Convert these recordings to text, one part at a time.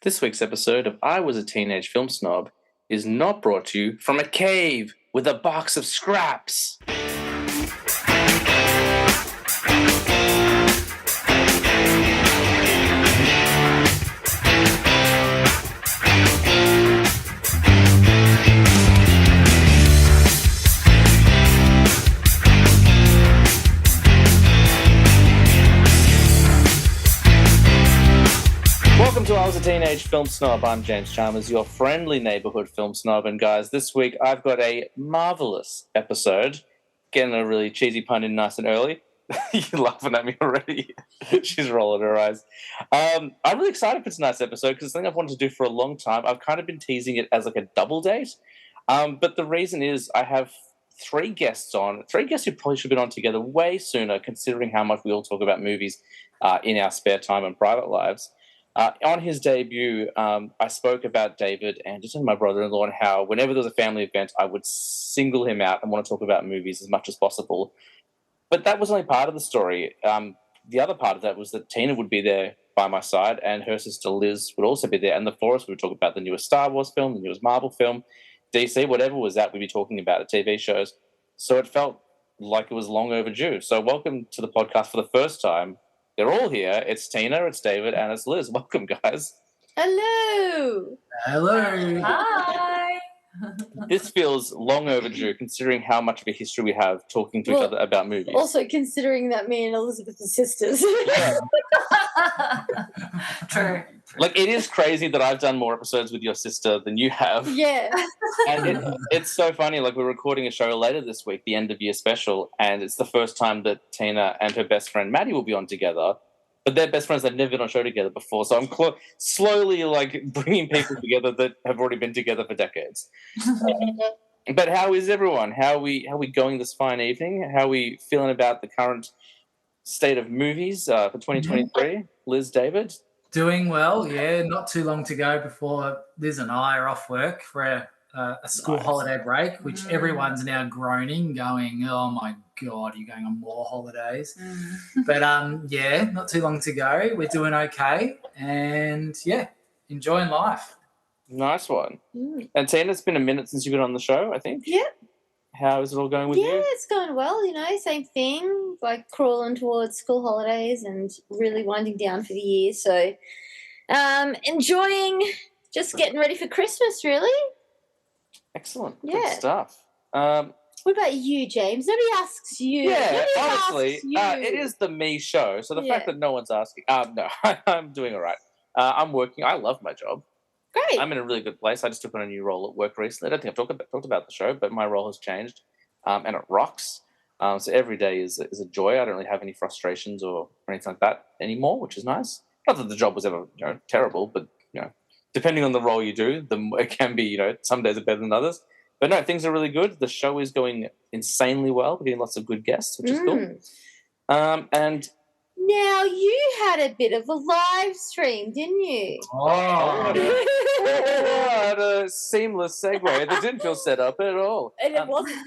This week's episode of I Was a Teenage Film Snob is not brought to you from a cave with a box of scraps. Welcome to I Was a Teenage Film Snob. I'm James Chalmers, your friendly neighborhood film snob. And guys, this week I've got a marvelous episode. Getting a really cheesy pun in nice and early. You're laughing at me already. She's rolling her eyes. I'm really excited for tonight's episode because it's something I've wanted to do for a long time. I've kind of been teasing it as like a double date. But the reason is I have three guests who probably should have been on together way sooner, considering how much we all talk about movies in our spare time and private lives. On his debut, I spoke about David and just my brother-in-law and how whenever there was a family event, I would single him out and want to talk about movies as much as possible. But that was only part of the story. The other part of that was that Tina would be there by my side and her sister Liz would also be there. And the four of us would talk about the newest Star Wars film, the newest Marvel film, DC, whatever was that we'd be talking about at TV shows. So it felt like it was long overdue. So welcome to the podcast for the first time. They're all here. It's Tina, it's David, and it's Liz. Welcome, guys. Hello. Hello. Hi. This feels long overdue, considering how much of a history we have talking to each other about movies. Also, considering that me and Elizabeth are sisters. Yeah. True. Like, it is crazy that I've done more episodes with your sister than you have. Yeah. And it's so funny. Like, we're recording a show later this week, the end of year special, and it's the first time that Tina and her best friend Maddie will be on together. But they're best friends. They've never been on a show together before. So I'm slowly, like, bringing people together that have already been together for decades. But how is everyone? How are we going this fine evening? How are we feeling about the current state of movies for 2023? Liz, David? Doing well, yeah. Not too long to go before Liz and I are off work for a school holiday break, which everyone's now groaning, going, oh, my God, you're going on more holidays. But, yeah, not too long to go. We're doing okay and, yeah, enjoying life. Nice one. And Tina, it's been a minute since you've been on the show, I think. Yeah. How is it all going with you? Yeah, it's going well, same thing, like crawling towards school holidays and really winding down for the year. So enjoying just getting ready for Christmas, really. Excellent. Yeah. Good stuff. What about you, James? Nobody asks you. Yeah, Nobody honestly, asks you. it is the me show. So the fact that no one's asking, no, I'm doing all right. I'm working. I love my job. Great. I'm in a really good place. I just took on a new role at work recently. I don't think I've talked about the show, but my role has changed, and it rocks. So every day is a joy. I don't really have any frustrations or anything like that anymore, which is nice. Not that the job was ever terrible, but depending on the role you do, it can be some days are better than others. But no, things are really good. The show is going insanely well. We're getting lots of good guests, which is cool. And now you had a bit of a live stream, didn't you? Oh, what a seamless segue. That didn't feel set up at all. And it wasn't.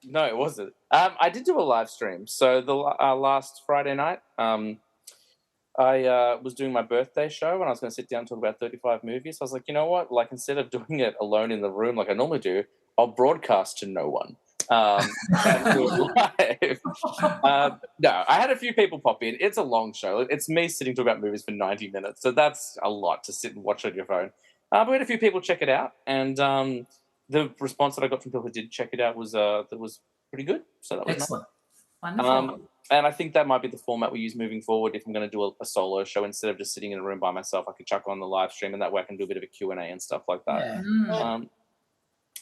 No, it wasn't. I did do a live stream. So the last Friday night, I was doing my birthday show and I was going to sit down and talk about 35 movies. So I was like, you know what? Like, instead of doing it alone in the room like I normally do, I'll broadcast to no one. And do it live. No, I had a few people pop in. It's a long show. It's me sitting talking about movies for 90 minutes. So that's a lot to sit and watch on your phone. But we had a few people check it out. And the response that I got from people who did check it out was pretty good. So that was excellent. Nice. Wonderful. And I think that might be the format we use moving forward. If I'm going to do a solo show, instead of just sitting in a room by myself, I could chuck on the live stream, and that way I can do a bit of a Q&A and stuff like that. Yeah.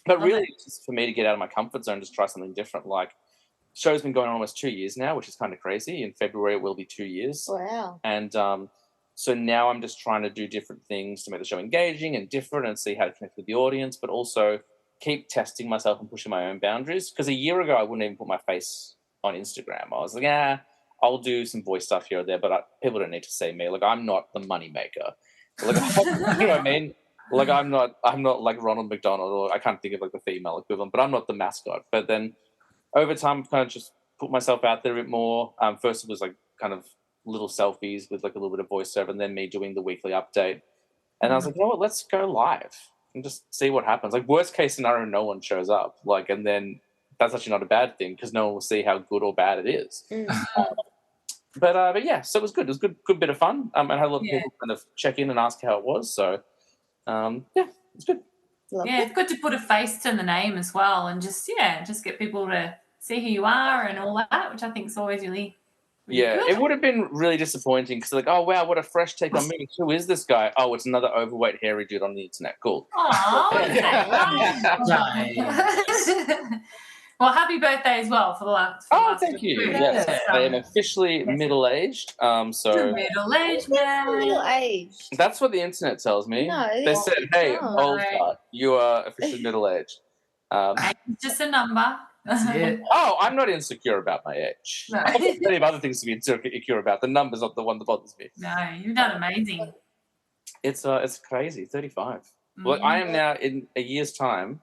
But really, it's just for me to get out of my comfort zone, just try something different. Like, the show's been going on almost 2 years now, which is kind of crazy. In February, it will be 2 years. Wow. And so now I'm just trying to do different things to make the show engaging and different and see how to connect with the audience, but also keep testing myself and pushing my own boundaries. Because a year ago, I wouldn't even put my face on Instagram. I was like, I'll do some voice stuff here or there, but people don't need to see me. Like, I'm not the money maker. Like, you know what I mean? Like, I'm not like Ronald McDonald, or I can't think of like the female equivalent, but I'm not the mascot. But then over time, I've kind of just put myself out there a bit more. First, it was like kind of little selfies with like a little bit of voiceover, and then me doing the weekly update. And I was like, you know what, let's go live and just see what happens. Like, worst case scenario, no one shows up. Like, and then that's actually not a bad thing because no one will see how good or bad it is. But yeah, so it was good. It was good bit of fun. And I had a lot of people kind of check in and ask how it was. So yeah, it's good. Yeah, it's good to put a face to the name as well, and just get people to see who you are and all that, which I think is always really good. It would have been really disappointing because like, oh wow, what a fresh take on me. Who is this guy? Oh, it's another overweight hairy dude on the internet. Cool. Oh, well, happy birthday as well for the last. Thank you. Yes, I am officially middle-aged. So middle-aged man. Middle-aged. That's what the internet tells me. No, they said, "Hey, not. old fart, you are officially middle-aged." It's just a number. That's it. Oh, I'm not insecure about my age. No. I've got plenty of other things to be insecure about. The number's not the one that bothers me. No, you've done amazing. It's crazy. 35. Well, I am now in a year's time.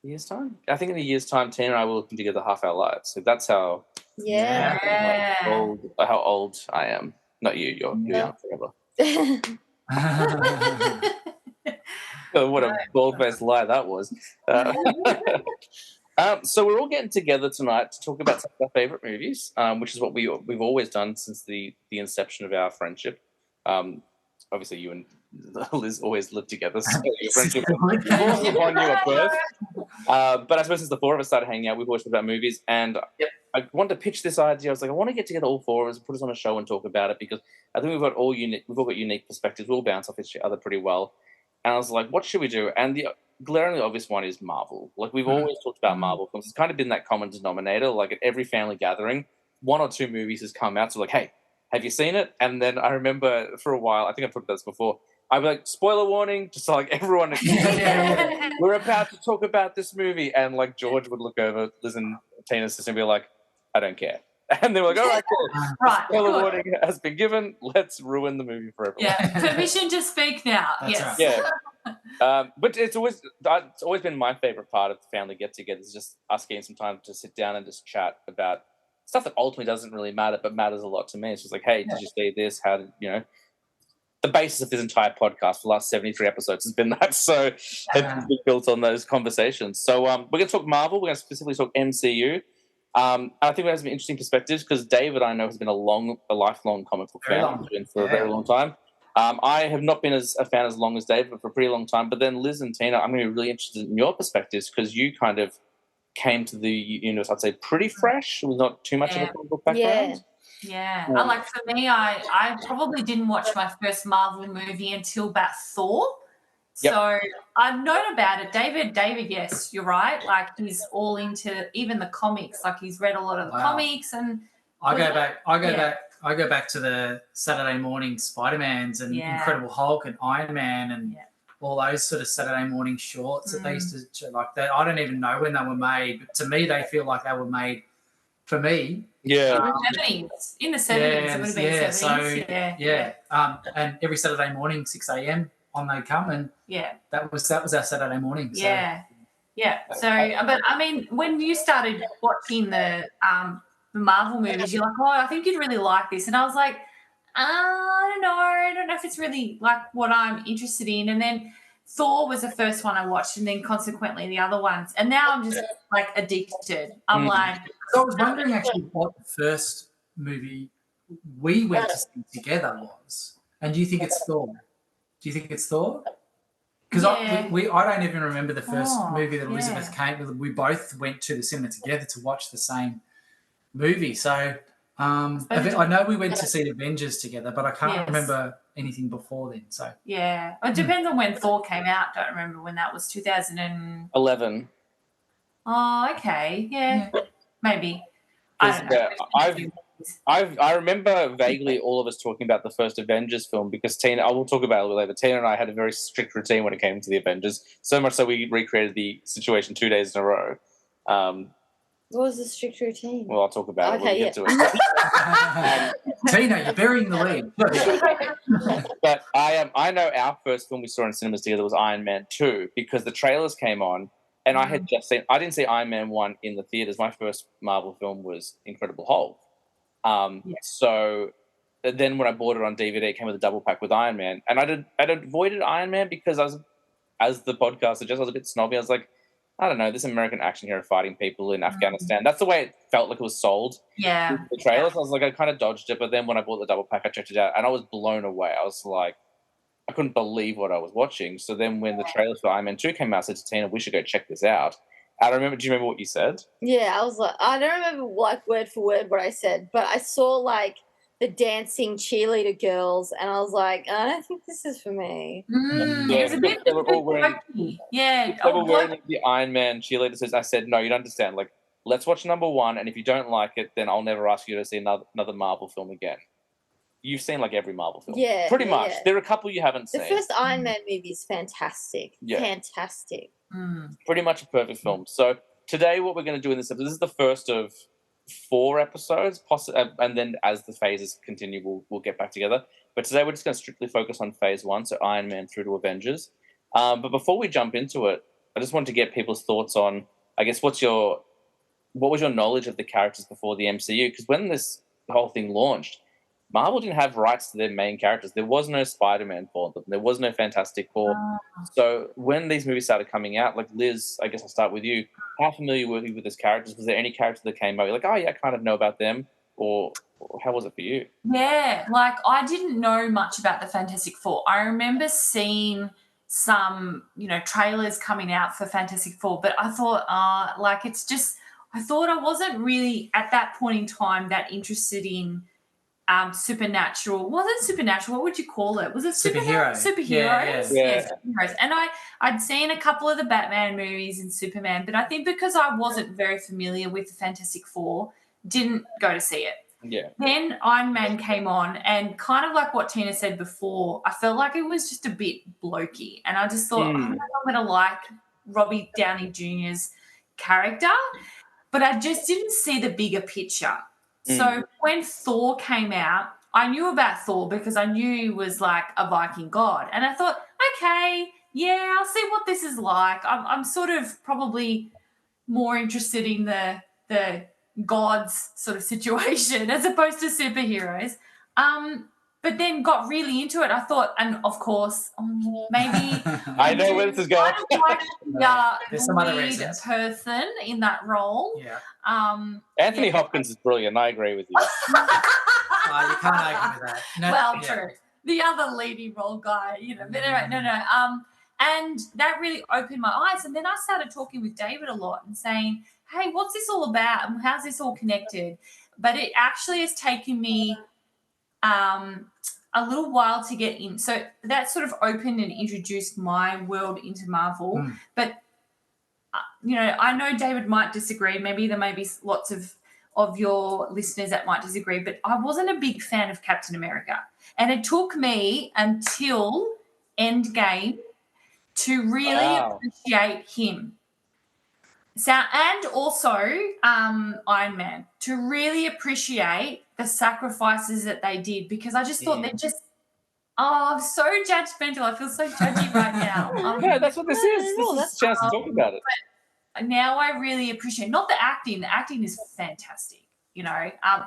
I think in a year's time, Tina and I will looking together half our lives. So that's how how old I am. Not you. You're young forever. What a bald-faced lie that was. So we're all getting together tonight to talk about some of our favourite movies, which is what we've always done since the inception of our friendship. Obviously, you and Liz always lived together, so your friendship was upon you at birth. But I suppose since the four of us started hanging out, we've always talked about movies, and I wanted to pitch this idea. I was like, I want to get together all four of us, put us on a show and talk about it because I think we've all got unique perspectives. We'll bounce off each other pretty well. And I was like, what should we do? And the glaringly obvious one is Marvel. Like, we've always talked about Marvel films. It's kind of been that common denominator. Like, at every family gathering, one or two movies has come out. So, like, hey, have you seen it? And then I remember for a while, I think I've talked about this before, I'd be like, spoiler warning, just so, like, everyone, we're about to talk about this movie. And, like, George would look over Liz and Tina's sister and be like, I don't care. And they were like, all right, cool. Right. Spoiler warning has been given. Let's ruin the movie for everyone. Yeah, permission to speak now. That's yes. right. Yeah. But it's always been my favorite part of the family get-together is just us getting some time to sit down and just chat about stuff that ultimately doesn't really matter, but matters a lot to me. It's just like, hey, did you see this? How did, the basis of this entire podcast for the last 73 episodes has been that. So it's been built on those conversations. So we're going to talk Marvel. We're going to specifically talk MCU. I think we have some interesting perspectives because David, I know, has been a lifelong comic book fan for a very long time. I have not been a fan as long as David, but for a pretty long time. But then Liz and Tina, I'm going to be really interested in your perspectives because you kind of came to the universe, I'd say, pretty fresh. It was not too much of a comic book background. Yeah. Like for me, I probably didn't watch my first Marvel movie until about Thor. Yep. So I've known about it. David, yes, you're right. Like he's all into even the comics. Like he's read a lot of the comics, and I go back to the Saturday morning Spider-Mans and Incredible Hulk and Iron Man and all those sort of Saturday morning shorts that they used to like that. I don't even know when they were made, but to me they feel like they were made for me. Yeah. In the 70s. It would have been 70s. And every Saturday morning, 6 a.m. on they come and that was our Saturday morning. So. Yeah. So, but I mean, when you started watching the Marvel movies, you're like, oh, I think you'd really like this. And I was like, I don't know if it's really like what I'm interested in. And then Thor was the first one I watched, and then consequently the other ones. And now I'm just like addicted. I'm like, so I was wondering actually what the first movie we went to see together was. And do you think it's Thor? Do you think it's Thor? Because I don't even remember the first movie that Elizabeth came with. We both went to the cinema together to watch the same movie. So I know we went to see Avengers together, but I can't remember anything before then. So it depends on when Thor came out. Don't remember when that was. 2011. Oh, okay, maybe. I don't know. I remember vaguely all of us talking about the first Avengers film because Tina, I will talk about it a little later. Tina and I had a very strict routine when it came to the Avengers, so much so we recreated the situation 2 days in a row. What was the strict routine? Well, I'll talk about it when we get to it. Tina, you're burying the lead. But I know our first film we saw in cinemas together was Iron Man 2 because the trailers came on and I didn't see Iron Man 1 in the theaters. My first Marvel film was Incredible Hulk. So then when I bought it on DVD, it came with a double pack with Iron Man, and I'd avoided Iron Man because as the podcast suggests, I was a bit snobby. I was like, I don't know, this American action hero fighting people in Afghanistan. That's the way it felt like it was sold. Yeah. The trailers. I was like, I kind of dodged it, but then when I bought the double pack, I checked it out, and I was blown away. I was like, I couldn't believe what I was watching. So then when the trailers for Iron Man 2 came out, I said to Tina, we should go check this out. I don't remember. Do you remember what you said? Yeah, I was like, I don't remember like word for word what I said, but I saw like the dancing cheerleader girls, and I was like, I don't think this is for me. It was a bit they were all wearing, blokey. Yeah. they were wearing the Iron Man cheerleader suits. I said, no, you don't understand. Like, let's watch number 1, and if you don't like it, then I'll never ask you to see another Marvel film again. You've seen like every Marvel film. Yeah. Pretty much. Yeah. There are a couple you haven't The seen. first Iron Man movie is fantastic. Yeah. Fantastic. Pretty much a perfect film. So today what we're going to do in this episode, this is the first of 4 episodes, and then as the phases continue, we'll get back together. But today we're just going to strictly focus on phase 1, so Iron Man through to Avengers. But before we jump into it, I just wanted to get people's thoughts on, I guess, what was your knowledge of the characters before the MCU? Because when this whole thing launched, Marvel didn't have rights to their main characters. There was no Spider-Man for them. There was no Fantastic Four. So when these movies started coming out, like Liz, I guess I'll start with you. How familiar were you with these characters? Was there any character that came out? You're like, oh yeah, I kind of know about them. Or how was it for you? Yeah, like I didn't know much about the Fantastic Four. I remember seeing some, trailers coming out for Fantastic Four, but I thought, I thought I wasn't really at that point in time that interested in supernatural. Was it supernatural? What would you call it? Was it Superheroes. Superheroes? Yeah. Superheroes. And I'd seen a couple of the Batman movies and Superman, but I think because I wasn't very familiar with the Fantastic Four, didn't go to see it. Yeah. Then Iron Man came on, and kind of like what Tina said before, I felt like it was just a bit blokey. And I just thought, I don't know if I'm going to like Robbie Downey Jr.'s character, but I just didn't see the bigger picture. So when Thor came out, I knew about Thor because I knew he was like a Viking god. And I thought, okay, yeah, I'll see what this is like. I'm sort of probably more interested in the gods sort of situation as opposed to superheroes. But then got really into it. I thought, and of course, maybe I know where this is going. There's some other lead reasons. person in that role. Yeah. Anthony Hopkins is brilliant. I agree with you. You can't argue with that. No, Well, true. The other leading role guy, But anyway, no. And that really opened my eyes. And then I started talking with David a lot and saying, hey, what's this all about? And how's this all connected? But it actually has taken me a little while to get in. So that sort of opened and introduced my world into Marvel. But, I know David might disagree. Maybe there may be lots of your listeners that might disagree, but I wasn't a big fan of Captain America. And it took me until Endgame to really appreciate him. And also Iron Man, to really appreciate the sacrifices that they did, because I just thought they're just, I'm so judgmental. I feel so judgy right now. Yeah, that's what this is. This is a chance to talk about it. Now I really appreciate, not the acting. The acting is fantastic.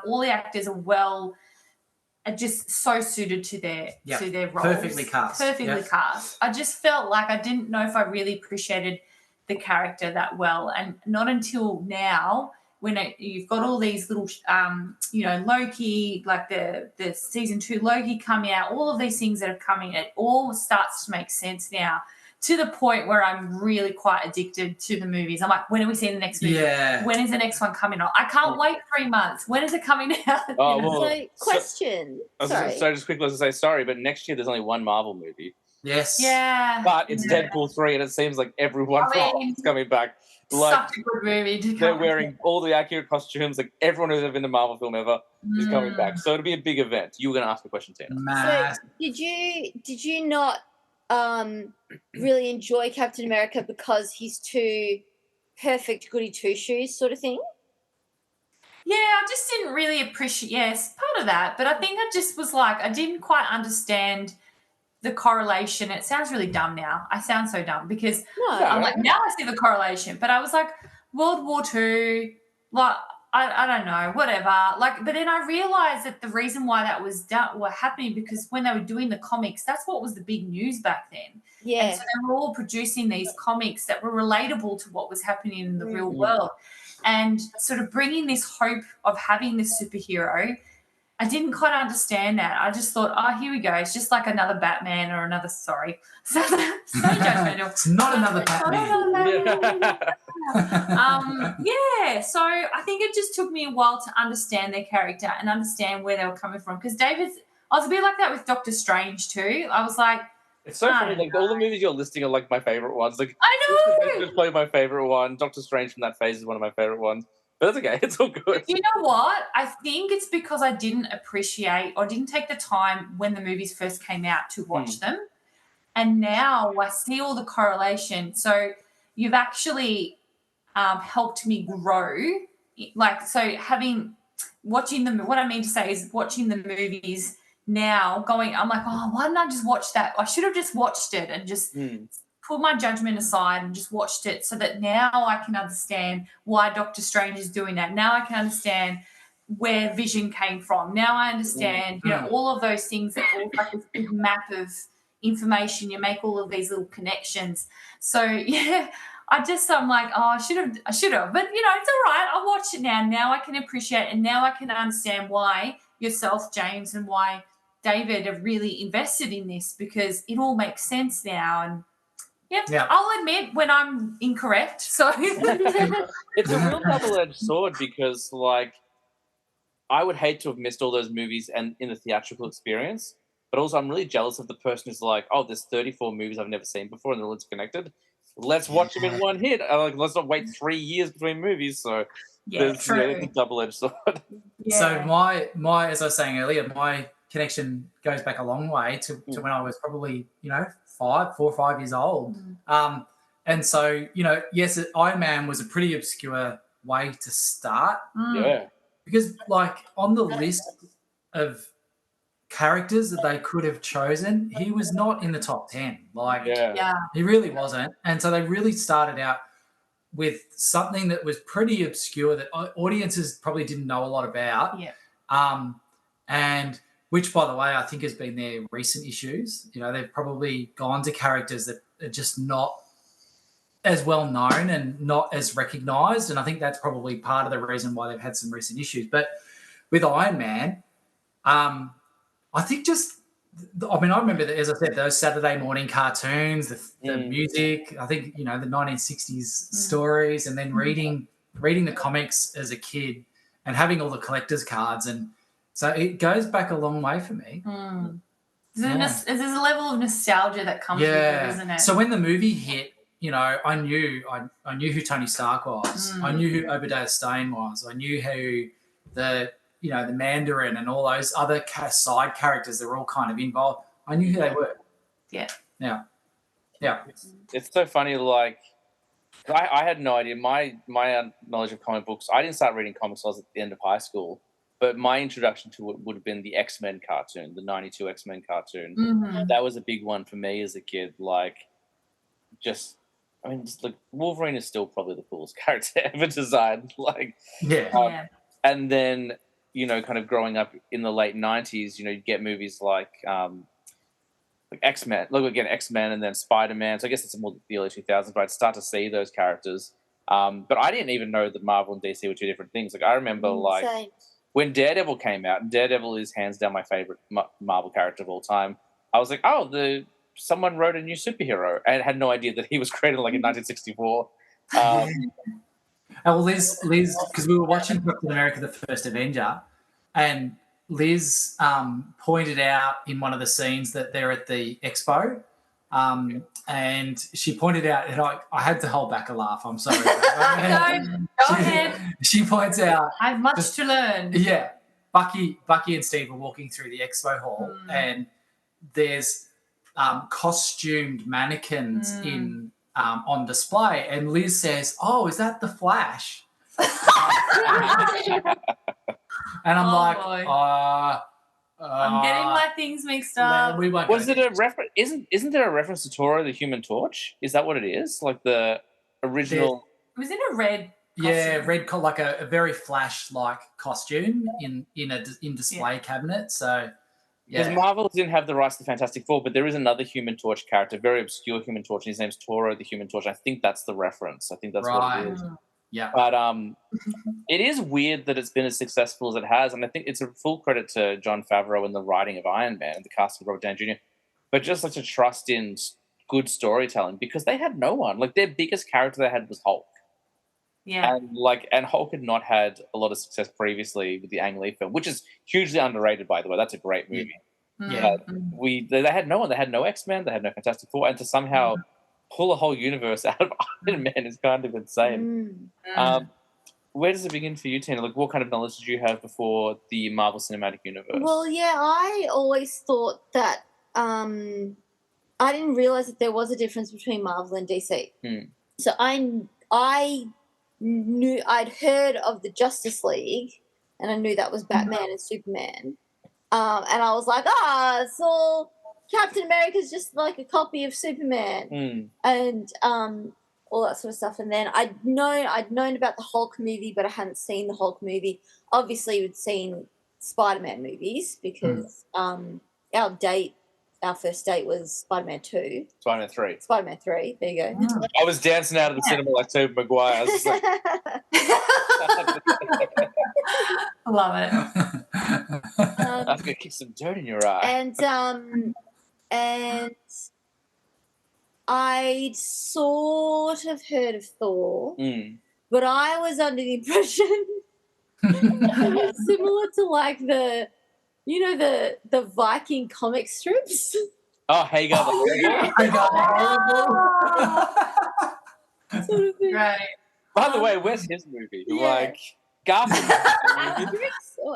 All the actors are just so suited to their roles. Perfectly cast. Cast. I just felt like I didn't know if I really appreciated the character that well, and not until now when you've got all these little, Loki, like the season 2 Loki coming out, all of these things that are coming, it all starts to make sense now, to the point where I'm really quite addicted to the movies. I'm like, when are we seeing the next movie? Yeah. When is the next one coming out? I can't wait 3 months. When is it coming out? Oh, well, So, question. So just quickly, to say sorry, but next year there's only one Marvel movie. Yes. Yeah. But it's Deadpool 3, and it seems like everyone is coming back. Like, such a good movie to they're come. wearing all the accurate costumes. Like, everyone who's ever been to Marvel film ever is coming back. So it'll be a big event. You were going to ask a question, Tina. Mass. So did you not really enjoy Captain America because he's too perfect goody two shoes sort of thing? Yeah, I just didn't really appreciate, yes, part of that. But I think I just was like, I didn't quite understand the correlation. It sounds really dumb now. I sound so dumb because I'm like, now I see the correlation. But I was like, World War II, like, I don't know, whatever. Like, but then I realized that the reason why that was were happening because when they were doing the comics, that's what was the big news back then. And Yeah. so they were all producing these comics that were relatable to what was happening in the real Mm. world, and sort of bringing this hope of having this superhero. I didn't quite understand that. I just thought, oh, here we go. It's just like another Batman or another. Sorry, so judgmental. It's not another Batman. Yeah, so I think it just took me a while to understand their character and understand where they were coming from. Because I was a bit like that with Doctor Strange too. I was like, It's so funny. Like all the movies you're listing are like my favorite ones. Like I know. is probably my favorite one. Doctor Strange from that phase is one of my favorite ones. But that's okay. It's all good. But you know what? I think it's because I didn't appreciate or didn't take the time when the movies first came out to watch them. And now I see all the correlation. So you've actually helped me grow. Like, so watching them, what I mean to say is watching the movies now I'm like, oh, why didn't I just watch that? I should have just watched it and just put my judgment aside and just watched it so that now I can understand why Doctor Strange is doing that. Now I can understand where Vision came from. Now I understand, all of those things that all like this big map of information. You make all of these little connections. So, yeah, I'm like, oh, I should have. But, it's all right. I'll watch it now. Now I can appreciate it. And now I can understand why yourself, James, and why David have really invested in this because it all makes sense now. And, yeah, I'll admit when I'm incorrect. So it's a real double-edged sword because, like, I would hate to have missed all those movies and in the theatrical experience, but also I'm really jealous of the person who's like, oh, there's 34 movies I've never seen before and they're all interconnected. Let's watch them in one hit. Let's not wait 3 years between movies. So it's a double-edged sword. Yeah. So my as I was saying earlier, my connection goes back a long way to when I was probably 4 or 5 years old. And so yes, Iron Man was a pretty obscure way to start. Yeah, because like on the list of characters that they could have chosen, he was not in the top 10. He really wasn't. And so they really started out with something that was pretty obscure that audiences probably didn't know a lot about. And which, by the way, I think has been their recent issues. They've probably gone to characters that are just not as well known and not as recognised. And I think that's probably part of the reason why they've had some recent issues. But with Iron Man, I think I remember that, as I said, those Saturday morning cartoons, the music, I think, the 1960s stories, and then reading the comics as a kid and having all the collector's cards. And so it goes back a long way for me. There's a level of nostalgia that comes with it, isn't it? So when the movie hit, I knew who Tony Stark was. I knew who Obadiah Stane was. I knew who the Mandarin and all those other side characters that were all kind of involved. I knew who they were. Yeah. It's so funny. Like, I had no idea. My knowledge of comic books, I didn't start reading comics until I was at the end of high school. But my introduction to it would have been the X-Men cartoon, the 92 X-Men cartoon. That was a big one for me as a kid. Like, Wolverine is still probably the coolest character ever designed. And then, kind of growing up in the late 90s, you get movies like X-Men. Look, again, X-Men and then Spider-Man. So I guess it's more the early 2000s, but I'd start to see those characters. But I didn't even know that Marvel and DC were two different things. Like, I remember, when Daredevil came out, and Daredevil is hands down my favorite Marvel character of all time, I was like, oh, someone wrote a new superhero. And I had no idea that he was created in 1964. Well, Liz, because we were watching Captain America: The First Avenger, and Liz pointed out in one of the scenes that they're at the expo, and she pointed out, and I had to hold back a laugh. I'm sorry. Go ahead. She points out, I have much to learn. Yeah, Bucky and Steve are walking through the expo hall, and there's costumed mannequins in. On display, and Liz says, "Oh, is that the Flash?" And I'm I'm getting my things mixed up. Was it a reference? Isn't there a reference to Toro, the Human Torch? Is that what it is? Like the original? It was in a red Yeah, costume. red like a very Flash-like costume in display cabinet. So Because Marvel didn't have the rights to Fantastic Four, but there is another Human Torch character, very obscure Human Torch. His name's Toro the Human Torch. I think that's the reference. I think that's what it is. Yeah. But it is weird that it's been as successful as it has, and I think it's a full credit to Jon Favreau and the writing of Iron Man and the cast of Robert Downey Jr. But just such a trust in good storytelling because they had no one. Like their biggest character they had was Hulk. Yeah. And Hulk had not had a lot of success previously with the Ang Lee film, which is hugely underrated, by the way. That's a great movie. Yeah. They had no one. They had no X-Men. They had no Fantastic Four, and to somehow pull a whole universe out of Iron Man is kind of insane. Where does it begin for you, Tina? Like, what kind of knowledge did you have before the Marvel Cinematic Universe? Well, yeah, I always thought that I didn't realize that there was a difference between Marvel and DC. So I knew I'd heard of the Justice League, and I knew that was Batman and Superman. And I was like, so Captain America's just like a copy of Superman, and all that sort of stuff. And then I'd known about the Hulk movie, but I hadn't seen the Hulk movie. Obviously, we'd seen Spider-Man movies because our first date was Spider-Man 2. Spider-Man 3. Spider-Man 3. There you go. I was dancing out of the cinema like Tobey Maguire. I was just like, I love it. I'm going to kick some dirt in your eye. And I'd sort of heard of Thor, but I was under the impression it was similar to like the Viking comic strips. Oh, Hagar the Horrible. Sort of thing. Right. By the way, where's his movie? Yeah. Like, Garfield.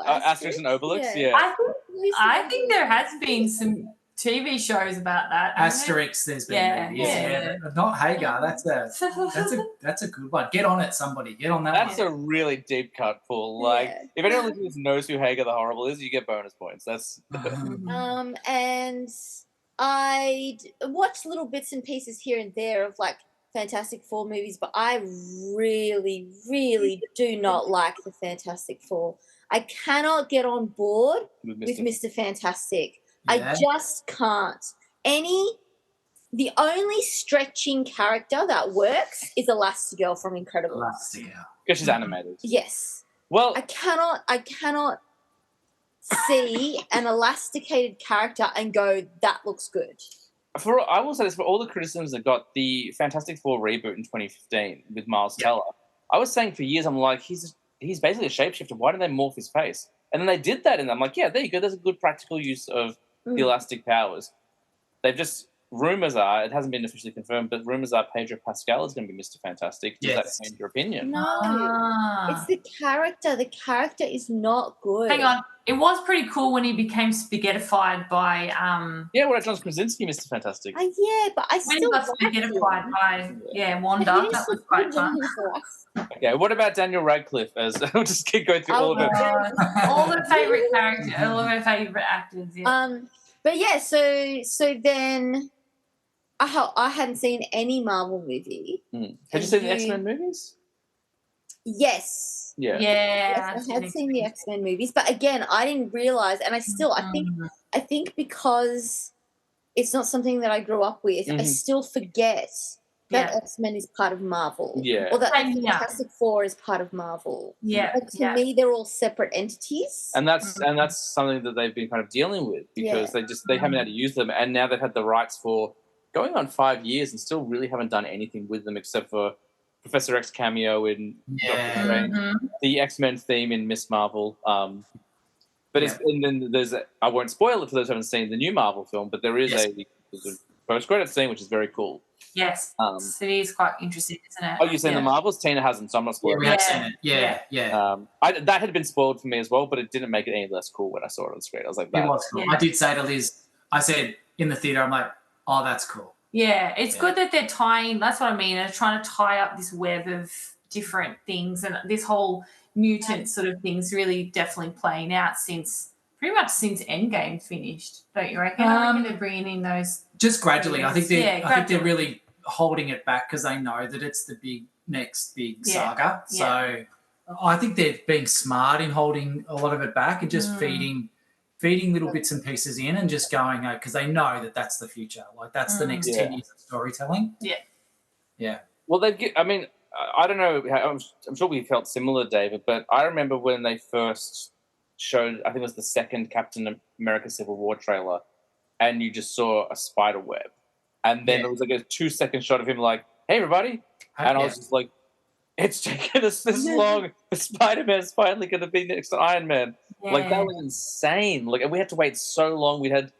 Asterix and Obelix? Yeah. I think there has been some TV shows about that. Asterix, there's been movies. Yeah. Not Hagar. That's a good one. Get on it, somebody. Get on that. That's a really deep cut pull. Like, if anyone listening to this knows who Hagar the Horrible is, you get bonus points. That's and I watched little bits and pieces here and there of like Fantastic Four movies, but I really, really do not like the Fantastic Four. I cannot get on board with Mr. Fantastic. Yeah. I just can't. The only stretching character that works is Elastigirl from Incredibles. Elastigirl. because she's animated. Yes. Well, I cannot see an elasticated character and go, that looks good. I will say this, for all the criticisms that got the Fantastic Four reboot in 2015 with Miles Teller, I was saying for years, I'm like, he's basically a shapeshifter. Why don't they morph his face? And then they did that, and I'm like, yeah, there you go. There's a good practical use of the elastic powers. They've just, rumors are, it hasn't been officially confirmed, but rumors are Pedro Pascal is going to be Mr. Fantastic. Does that change your opinion? No. It's the character. The character is not good. Hang on. It was pretty cool when he became spaghettified by Yeah, what about John Krasinski, Mr. Fantastic? Yeah, but I when he still got spaghettified by Wanda. That was quite fun. Okay, what about Daniel Radcliffe as we'll just keep going through all of it. All the favourite characters, all of our favourite actors, yeah. But yeah, so then I hadn't seen any Marvel movie. Had you seen the X-Men movies? Yes. Yeah. Yes, I had seen the X-Men movies, but again, I didn't realize, and I think because it's not something that I grew up with, I still forget that X-Men is part of Marvel. Yeah. Or that Fantastic Four is part of Marvel. Yeah. But to me, they're all separate entities. And that's something that they've been kind of dealing with because they haven't had to use them, and now they've had the rights for going on 5 years and still really haven't done anything with them except for Professor X cameo in Doctor Strange, the X-Men theme in Miss Marvel. But and then there's I won't spoil it for those who haven't seen the new Marvel film, but there is a post-credit scene which is very cool. Yes, it is quite interesting, isn't it? Oh, you've seen the Marvels? Tina hasn't, so I'm not spoiling it. We have seen it. Yeah. That had been spoiled for me as well, but it didn't make it any less cool when I saw it on the screen. I was like, that. It was cool. I did say to Liz, I said in the theatre, I'm like, oh, that's cool. Yeah, it's good that they're tying, that's what I mean, they're trying to tie up this web of different things, and this whole mutant sort of thing's really definitely playing out pretty much since Endgame finished, don't you reckon? I reckon they're bringing in those... Just gradually. I think they're gradually. really holding it back because they know that it's the big next big Yeah. saga. So I think they're being smart in holding a lot of it back and just feeding little bits and pieces in and just going, because they know that that's the future. Like that's the next 10 years of storytelling. Yeah. Yeah. Well, I mean, I don't know. I'm sure we felt similar, David, but I remember when they first showed, I think it was the second Captain America Civil War trailer, and you just saw a spider web. And then it was like a 2-second shot of him like, hey, everybody. And I was just like, it's taken us this long. Spider-Man's finally going to be next to Iron Man. Yeah. Like, that was insane. Like, and we had to wait so long. We'd had,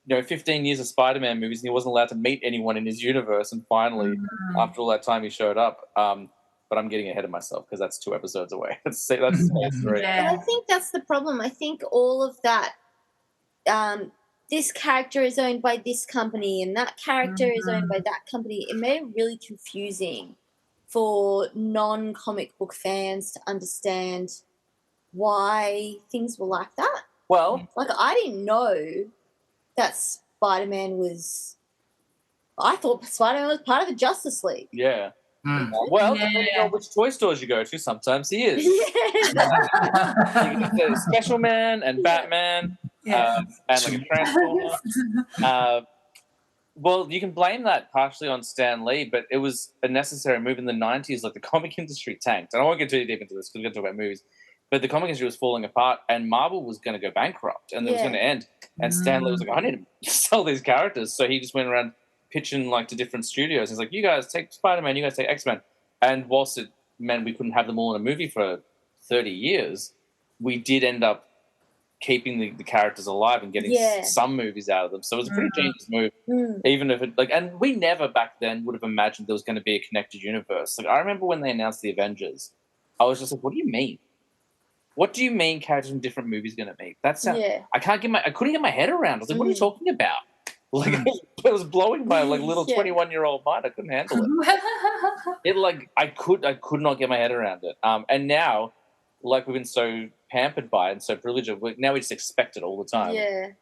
15 years of Spider-Man movies, and he wasn't allowed to meet anyone in his universe. And finally, after all that time, he showed up. But I'm getting ahead of myself because that's 2 episodes away. That's phase 3. And I think that's the problem. I think all of that, this character is owned by this company and that character is owned by that company. It made it really confusing for non-comic book fans to understand why things were like that. Well, like I didn't know that Spider-Man was. I thought Spider-Man was part of the Justice League. Yeah. Well, depending on which toy stores you go to, sometimes he is. Yeah. You get the Special Man and Batman and like a Transformer. Well, you can blame that partially on Stan Lee, but it was a necessary move in the 90s. Like the comic industry tanked. And I won't get too deep into this because we're going to talk about movies. But the comic industry was falling apart and Marvel was going to go bankrupt and it was going to end. And Stan Lee was like, I need to sell these characters. So he just went around pitching like to different studios. He's like, you guys take Spider-Man, you guys take X-Men. And whilst it meant we couldn't have them all in a movie for 30 years, we did end up keeping the characters alive and getting some movies out of them. So it was a pretty genius move, even if it and we never back then would have imagined there was going to be a connected universe. Like I remember when they announced the Avengers, I was just like, what do you mean? What do you mean characters from different movies going to meet? That's I couldn't get my head around. I was like, what are you talking about? Like it was blowing my like little 21-year-old mind. I couldn't handle it. I could not get my head around it. And now, like we've been so pampered by it and so privileged, now we just expect it all the time.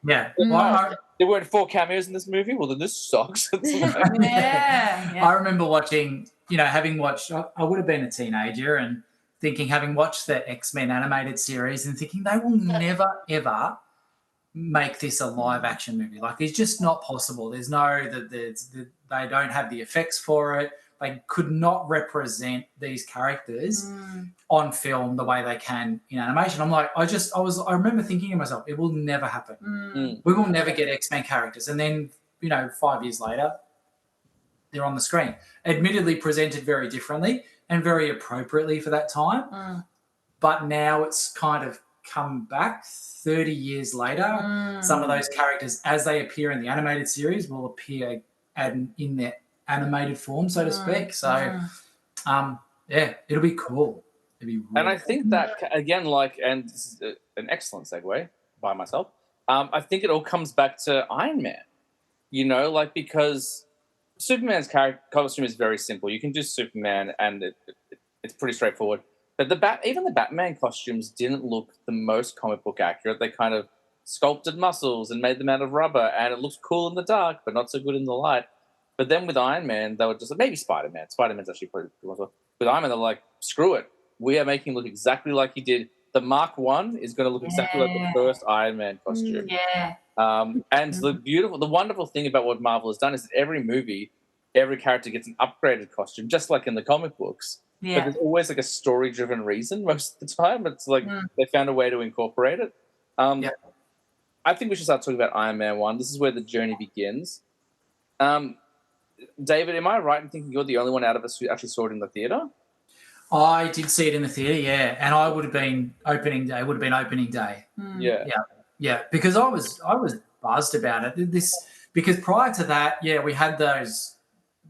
Yeah. There weren't 4 cameos in this movie. Well, then this sucks. I remember watching, having watched. I would have been a teenager and thinking, having watched the X-Men animated series, and thinking they will never ever make this a live action movie. Like it's just not possible. There's they don't have the effects for it. They could not represent these characters on film the way they can in animation. I'm like, I remember thinking to myself, it will never happen. We will never get X-Men characters. And then, 5 years later, they're on the screen. Admittedly presented very differently and very appropriately for that time. But now it's kind of come back 30 years later. Some of those characters, as they appear in the animated series, will appear in their animated form, so to speak. So, it'll be cool. It'll be really and I think that, again, and this is an excellent segue by myself, I think it all comes back to Iron Man, because Superman's costume is very simple. You can do Superman and it's pretty straightforward. But even the Batman costumes didn't look the most comic book accurate. They kind of sculpted muscles and made them out of rubber, and it looks cool in the dark, but not so good in the light. But then with Iron Man, they were just maybe Spider-Man. Spider-Man's actually pretty good. With Iron Man, they're like, screw it. We are making him look exactly like he did. The Mark I is going to look exactly like the first Iron Man costume. And the wonderful thing about what Marvel has done is that every movie, every character gets an upgraded costume, just like in the comic books. But there's always like a story-driven reason most of the time. It's like they found a way to incorporate it. I think we should start talking about Iron Man 1. This is where the journey begins. David, am I right in thinking you're the only one out of us who actually saw it in the theatre? I did see it in the theatre, and I would have been opening day. Yeah, because I was buzzed about it. Because prior to that, we had those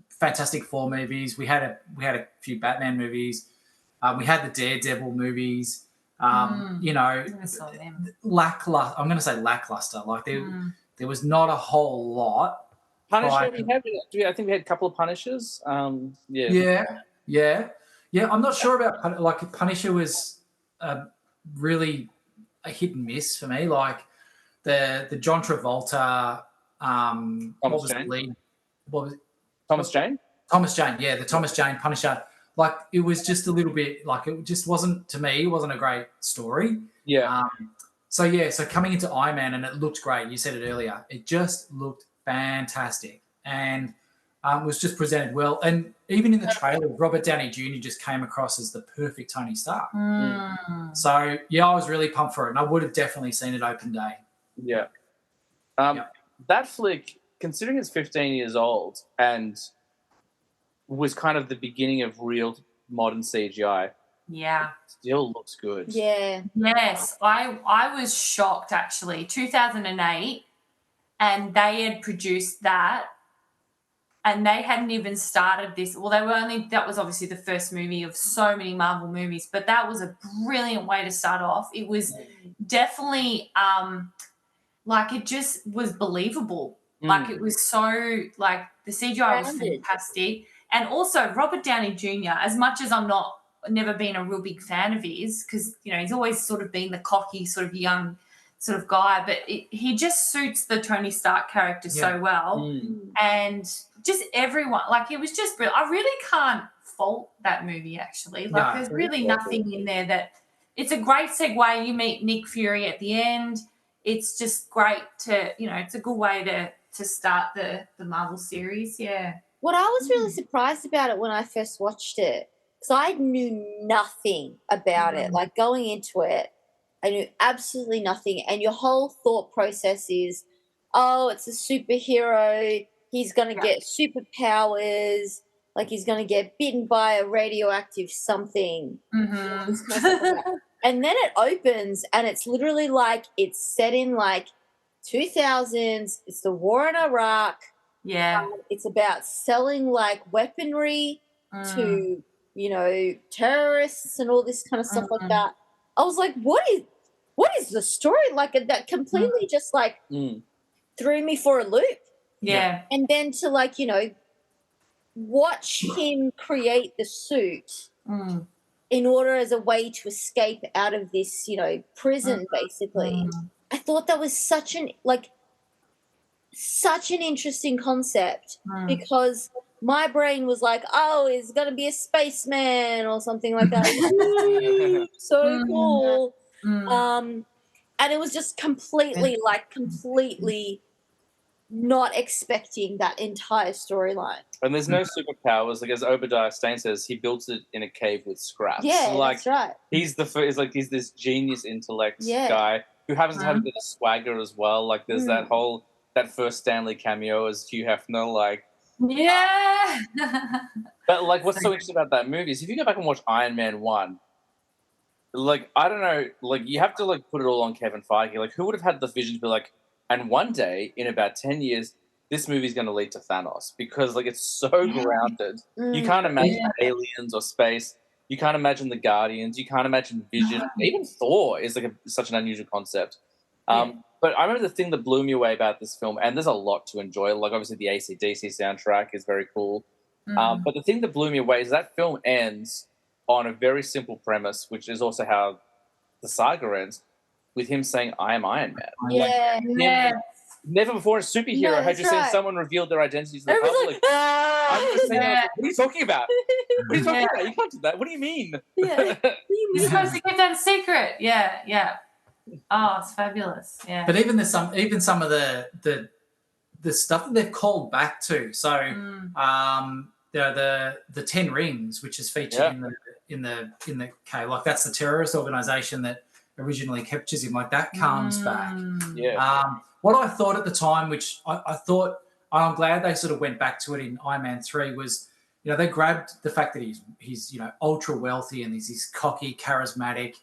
Fantastic Four movies. We had a few Batman movies. We had the Daredevil movies. Lackluster. I'm going to say lackluster. Like there was not a whole lot. Punisher, I think we had a couple of Punishers. Yeah. I'm not sure about Punisher was really a hit and miss for me. Like the John Travolta. What was the lead? What was it? Thomas Jane? Thomas Jane, yeah, the Thomas Jane Punisher. like it was just a little bit like it just wasn't to me. It wasn't a great story. Yeah. So coming into Iron Man and it looked great. You said it earlier. It just looked fantastic and was just presented well. And even in the trailer, Robert Downey Jr. just came across as the perfect Tony Stark. So yeah, I was really pumped for it, and I would have definitely seen it open day. Yeah. That flick, considering it's 15 years old and was kind of the beginning of real modern CGI. Yeah. Still looks good. Yeah. Yes. I was shocked, actually. 2008, and they had produced that, and they hadn't even started this. Well, that was obviously the first movie of so many Marvel movies, but that was a brilliant way to start off. It was definitely like it just was believable. Like it was so like the CGI was fantastic. And also Robert Downey Jr., as much as I'm never been a real big fan of his, because he's always sort of been the cocky sort of young sort of guy, but he just suits the Tony Stark character so well. And just everyone, like it was just brilliant. I really can't fault that movie, actually. Like there's really nothing in there that it's a great segue. You meet Nick Fury at the end. It's just great to, it's a good way to start the Marvel series. Yeah. What I was really surprised about it when I first watched it, because I knew nothing about it. Like going into it, I knew absolutely nothing. And your whole thought process is, oh, it's a superhero. He's going to get superpowers. Like he's going to get bitten by a radioactive something. And then it opens and it's literally like it's set in like 2000s. It's the war in Iraq. Yeah. It's about selling like weaponry to, terrorists and all this kind of stuff like that. I was like, what is the story? Like that completely just like threw me for a loop. Yeah. And then to like, watch him create the suit in order as a way to escape out of this, prison basically. I thought that was such an interesting concept because my brain was like, oh, he's going to be a spaceman or something like that. So cool. And it was just completely not expecting that entire storyline. And there's no superpowers. Like as Obadiah Stane says, he built it in a cave with scraps. Yeah, like, that's right. He's this genius intellect guy who happens to have a bit of swagger as well. Like there's that first Stanley cameo as Hugh Hefner. Like but like what's so interesting about that movie is if you go back and watch Iron Man 1, like I don't know, like you have to like put it all on Kevin Feige. Like who would have had the vision to be like, and one day in about 10 years, this movie's going to lead to Thanos because like it's so grounded. You can't imagine aliens or space. You can't imagine the Guardians. You can't imagine Vision. Even Thor is like such an unusual concept. But I remember the thing that blew me away about this film, and there's a lot to enjoy. Like obviously the AC/DC soundtrack is very cool. But the thing that blew me away is that film ends on a very simple premise, which is also how the saga ends, with him saying, I am Iron Man. Never before in a superhero had you seen someone revealed their identity to the public. I'm just saying, what are you talking about? What are you talking about? You can't do that. What do you mean? Yeah. You're supposed to keep that a secret. Yeah. Oh, it's fabulous. Yeah. But even some of the stuff that they've called back to. So the 10 Rings, which is featured in the K, like that's the terrorist organization that originally captures him, like that comes back. What I thought at the time, which I thought, I'm glad they sort of went back to it in Iron Man 3, was they grabbed the fact that he's ultra wealthy and he's this cocky, charismatic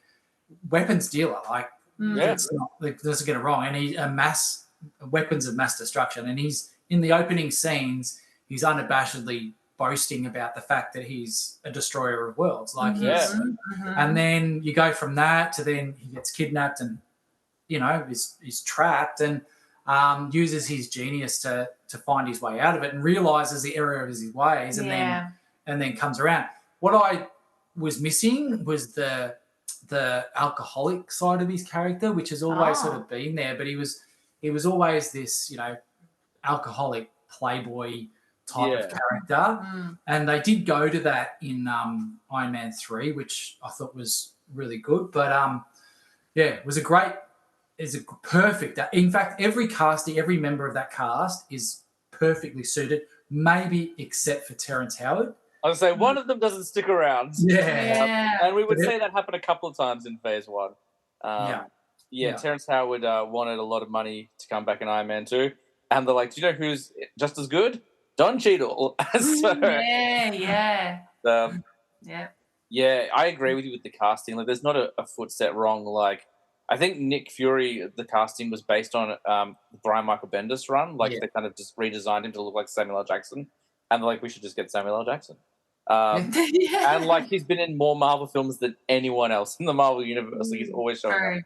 weapons dealer. Like it's not, like, doesn't get it wrong, and he's weapons of mass destruction, and he's in the opening scenes, he's unabashedly boasting about the fact that he's a destroyer of worlds. Like and then you go from that to then he gets kidnapped and he's trapped and uses his genius to find his way out of it and realizes the error of his ways and then comes around. What I was missing was the alcoholic side of his character, which has always sort of been there, but he was always this alcoholic playboy type of character. And they did go to that in Iron Man 3, which I thought was really good. But it was perfect. In fact, every member of that cast is perfectly suited, maybe except for Terrence Howard. I was going to say, one of them doesn't stick around. Yeah. And we would say that happened a couple of times in Phase 1. Terrence Howard wanted a lot of money to come back in Iron Man 2. And they're like, do you know who's just as good? Don Cheadle. Yeah, I agree with you with the casting. Like, there's not a footstep wrong. Like, I think Nick Fury, the casting was based on Brian Michael Bendis run. Like, they kind of just redesigned him to look like Samuel L. Jackson. And they're like, we should just get Samuel L. Jackson. And, like, he's been in more Marvel films than anyone else in the Marvel universe. Like, he's always showing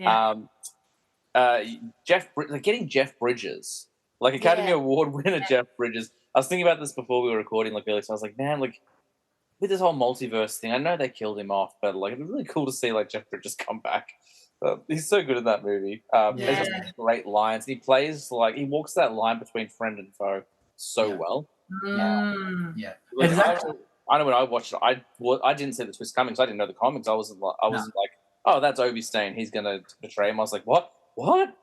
up. Getting Jeff Bridges, like Academy Award winner Jeff Bridges. I was thinking about this before we were recording, like, earlier. So I was like, man, like, with this whole multiverse thing, I know they killed him off, but, like, it'd be really cool to see, like, Jeff Bridges come back. He's so good in that movie. He has great lines. He plays, like, he walks that line between friend and foe so well. Like, I know when I watched it, I didn't see the twist coming because I didn't know the comics. I wasn't like, oh, that's Obi Stain. He's going to betray him. I was like, what?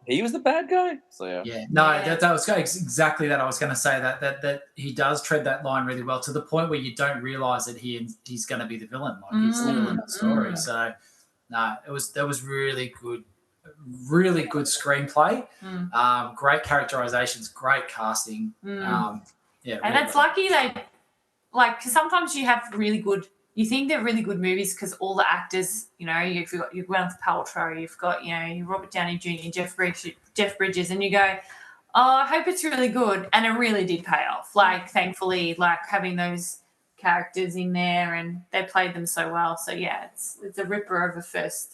He was the bad guy? So that was exactly that. I was going to say that he does tread that line really well to the point where you don't realize that he's going to be the villain. Like, he's still in that story. So that was really good screenplay. Great characterizations, great casting. And that's lucky because sometimes you have really good. You think they're really good movies because all the actors, you've got your Gwyneth Paltrow, you've got, your Robert Downey Jr., Jeff Bridges, and you go, oh, I hope it's really good. And it really did pay off. Like, thankfully, like, having those characters in there, and they played them so well. So, yeah, it's a ripper of a first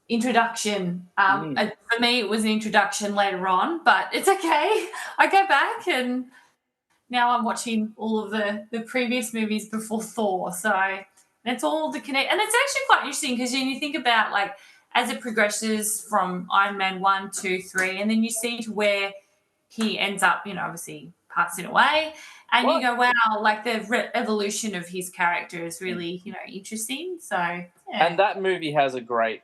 introduction. And for me, it was an introduction later on, but it's okay. I go back and now I'm watching all of the previous movies before Thor. So it's all the connect. And it's actually quite interesting because you think about, like, as it progresses from Iron Man 1, 2, 3, and then you see to where he ends up, obviously passing away. And you go, wow, like the evolution of his character is really, interesting. So, And that movie has a great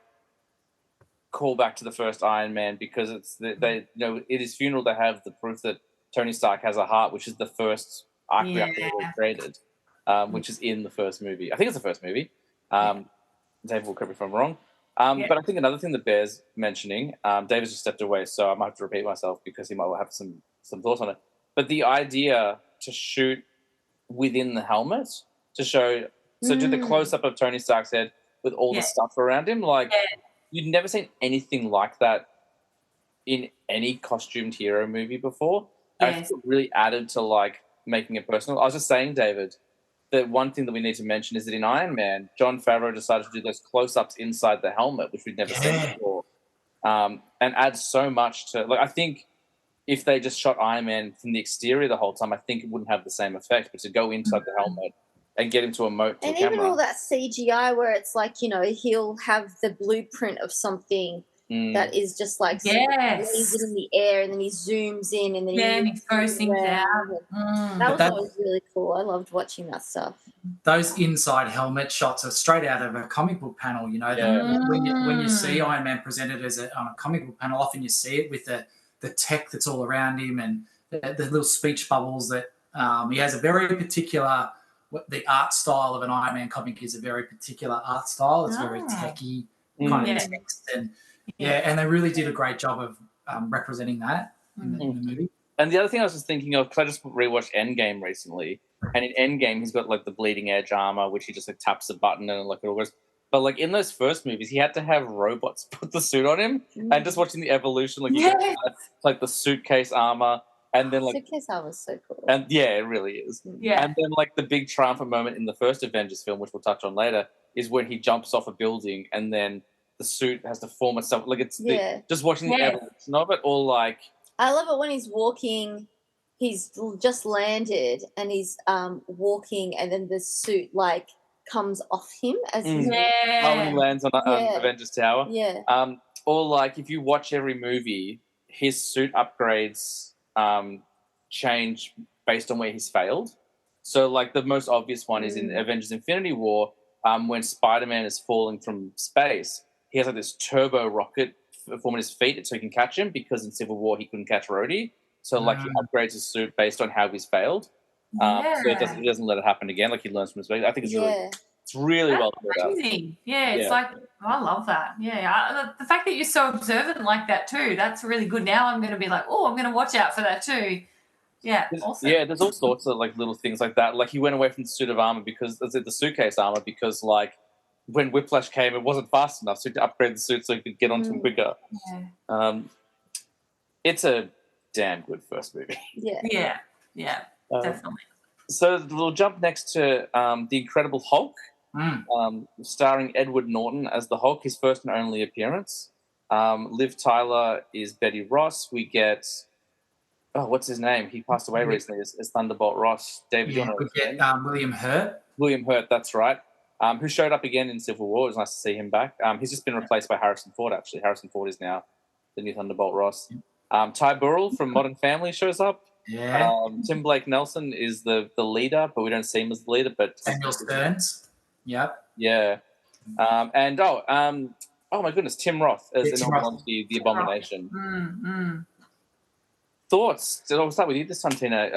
callback to the first Iron Man because it's at his funeral they have the proof that Tony Stark has a heart, which is the first arc reactor created, which is in the first movie. I think it's the first movie. Dave will correct me if I'm wrong. But I think another thing that bears mentioning, David's just stepped away, so I might have to repeat myself because he might have some thoughts on it. But the idea to shoot within the helmet to show, do the close-up of Tony Stark's head with all the stuff around him, like you'd never seen anything like that in any costumed hero movie before. I think it really added to, like, making it personal. I was just saying, David, that one thing that we need to mention is that in Iron Man, Jon Favreau decided to do those close-ups inside the helmet, which we'd never seen before, and adds so much to. Like, I think if they just shot Iron Man from the exterior the whole time, I think it wouldn't have the same effect. But to go inside the helmet and get him to emote to and a camera, even all that CGI where it's like, he'll have the blueprint of something. That is just like lays it in the air, and then he zooms in, and then he throws things out. That was always really cool. I loved watching that stuff. Those inside helmet shots are straight out of a comic book panel. When you see Iron Man presented on a comic book panel, often you see it with the tech that's all around him and the little speech bubbles that he has a very particular. The art style of an Iron Man comic is a very particular art style. It's very techy kind of text and. And they really did a great job of representing that in the movie. And the other thing I was just thinking of, because I just rewatched Endgame recently, and in Endgame he's got, like, the bleeding edge armor, which he just, like, taps a button and, like, it all goes. But, like, in those first movies, he had to have robots put the suit on him, and just watching the evolution, like, you get, like, the suitcase armor, and then, like, suitcase armor is so cool. And it really is. Yeah. And then, like, the big triumphant moment in the first Avengers film, which we'll touch on later, is when he jumps off a building and then the suit has to form itself. Like, it's just watching the evolution of it, or, like, I love it when he's walking. He's just landed and he's walking, and then the suit, like, comes off him as he's when he lands on Avengers Tower. Yeah. Or, like, if you watch every movie, his suit upgrades change based on where he's failed. So, like, the most obvious one is in Avengers Infinity War, when Spider-Man is falling from space. He has, like, this turbo rocket forming his feet so he can catch him, because in Civil War he couldn't catch Rhodey. So, like, he upgrades his suit based on how he's failed. So he doesn't let it happen again. Like, he learns from his mistake. I think it's really well thought out. Amazing. Yeah, it's like, I love that. Yeah, the fact that you're so observant like that too, that's really good. Now I'm going to be like, oh, I'm going to watch out for that too. Yeah, awesome. Yeah, there's all sorts of, like, little things like that. Like, he went away from the suit of armor the suitcase armor, because, like, when Whiplash came, it wasn't fast enough, so he had to upgrade the suit so he could get onto him quicker. Yeah. It's a damn good first movie. Yeah, definitely. So we'll jump next to The Incredible Hulk, starring Edward Norton as the Hulk, his first and only appearance. Liv Tyler is Betty Ross. We get, what's his name? He passed away recently as Thunderbolt Ross. David, we get William Hurt. William Hurt, that's right. Who showed up again in Civil War. It was nice to see him back. He's just been replaced by Harrison Ford, actually. Harrison Ford is now the new Thunderbolt Ross. Ty Burrell from Modern Family shows up. Yeah. Tim Blake Nelson is the leader, but we don't see him as the leader. But Samuel Stearns. Yep. Yeah. Oh my goodness, Tim Roth as the Abomination. Thoughts? I'll start with you this time, Tina.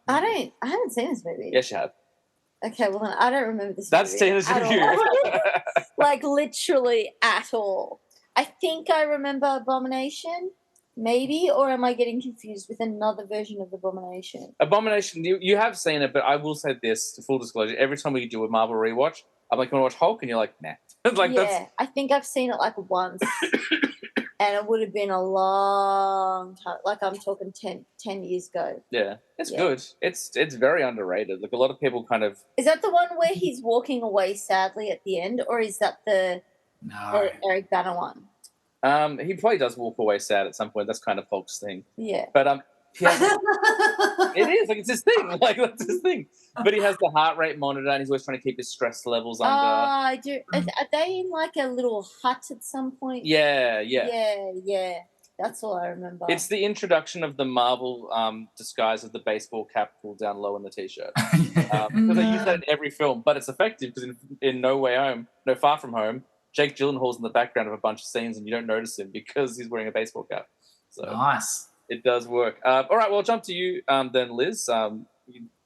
I haven't seen this movie. Yes, you have. Okay, well then I don't remember this That's movie. Tina's review. Like, literally at all. I think I remember Abomination, maybe, or am I getting confused with another version of Abomination? Abomination, you have seen it, but I will say this, full disclosure, every time we do a Marvel rewatch, I'm like, you want to watch Hulk? And you're like, nah. I think I've seen it like once. And it would have been a long time. Like, I'm talking 10 years ago. Yeah, it's good. It's very underrated. Like, a lot of people kind of... Is that the one where he's walking away sadly at the end? Or is that the Eric Banner one? He probably does walk away sad at some point. That's kind of Hulk's thing. Yeah. But it is. Like, it's his thing. Like, that's his thing. But he has the heart rate monitor, and he's always trying to keep his stress levels under. I do. Are they in, like, a little hut at some point? Yeah. That's all I remember. It's the introduction of the Marvel disguise of the baseball cap pulled down low in the T-shirt. Because they use that in every film, but it's effective because in No Way Home, No Far From Home, Jake Gyllenhaal's in the background of a bunch of scenes and you don't notice him because he's wearing a baseball cap. So nice. It does work. All right, well, I'll jump to you then, Liz.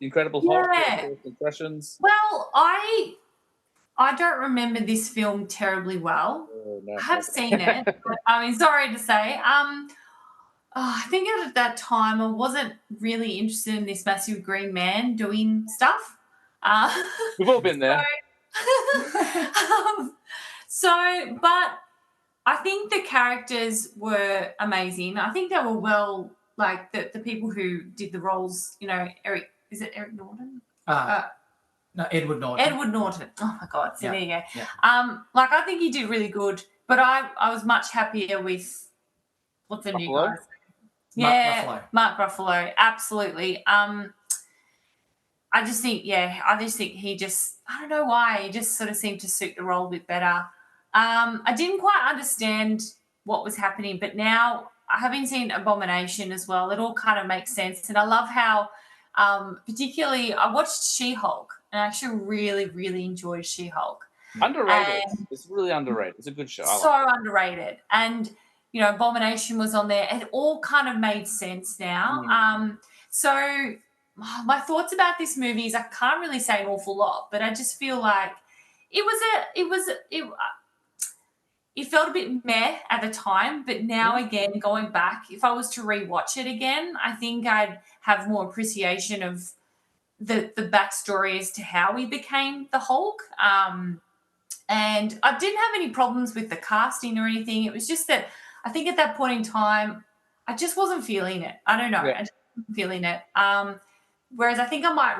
Incredible Hulk, impressions. Well, I don't remember this film terribly well. No, I have seen it. But, I mean, sorry to say. I think at that time I wasn't really interested in this massive green man doing stuff. We've all been there. But I think the characters were amazing. I think they were well, like the people who did the roles, you know, Eric Norton? No, Edward Norton. Edward Norton. Oh my God. So there you go. Yeah. Like, I think he did really good, but I was much happier with what's the new guy? Mark Ruffalo. Absolutely. I just think he just, I don't know why, he just sort of seemed to suit the role a bit better. I didn't quite understand what was happening, but now, having seen Abomination as well, it all kind of makes sense. And I love how, particularly, I watched She-Hulk, and I actually really, really enjoyed She-Hulk. Underrated. It's really underrated. It's a good show. Underrated. And, you know, Abomination was on there. It all kind of made sense now. So my thoughts about this movie is I can't really say an awful lot, but I just feel like it felt a bit meh at the time, but now again, going back, if I was to rewatch it again, I think I'd have more appreciation of the backstory as to how he became the Hulk. And I didn't have any problems with the casting or anything. It was just that I think at that point in time, I just wasn't feeling it. I don't know. I just wasn't feeling it. Whereas I think I might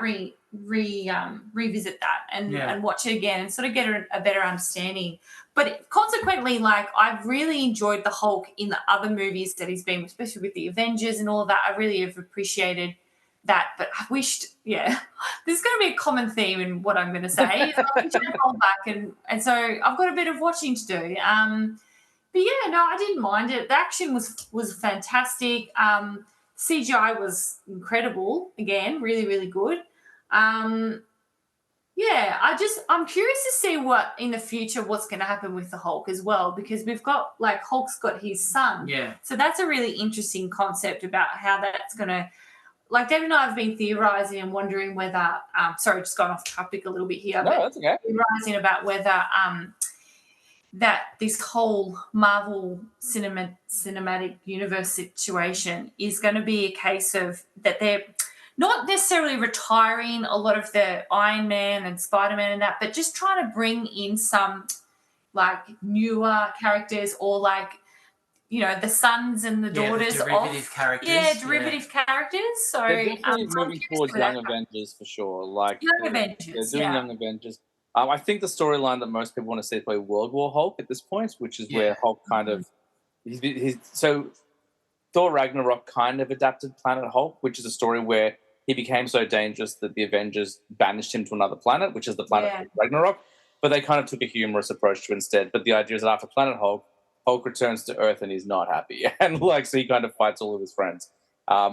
revisit that and watch it again and sort of get a better understanding. But consequently, like, I've really enjoyed the Hulk in the other movies that he's been, especially with the Avengers and all of that. I really have appreciated that. But I wished, there's going to be a common theme in what I'm going to say. I wish I'd gone back and so I've got a bit of watching to do. But I didn't mind it. The action was fantastic. CGI was incredible again, really, really good. Yeah, I'm curious to see what in the future what's going to happen with the Hulk as well, because we've got like Hulk's got his son. Yeah. So that's a really interesting concept about how that's going to, like David and I have been theorizing and wondering whether, sorry, just gone off topic a little bit here. No, but that's okay. Theorizing about whether that this whole Marvel cinematic universe situation is going to be a case of that they're not necessarily retiring a lot of the Iron Man and Spider-Man and that, but just trying to bring in some like newer characters or like, you know, the sons and the daughters the derivative characters. Yeah, derivative characters. So They're definitely so I'm moving curious towards for Young that. Avengers for sure. Like Young Avengers, they're doing yeah. Young Avengers. I think the storyline that most people want to see is probably World War Hulk at this point, which is where Hulk kind of he's so Thor Ragnarok kind of adapted Planet Hulk, which is a story where he became so dangerous that the Avengers banished him to another planet, which is the planet of Ragnarok. But they kind of took a humorous approach to it instead. But the idea is that after Planet Hulk, Hulk returns to Earth and he's not happy. And like, so he kind of fights all of his friends.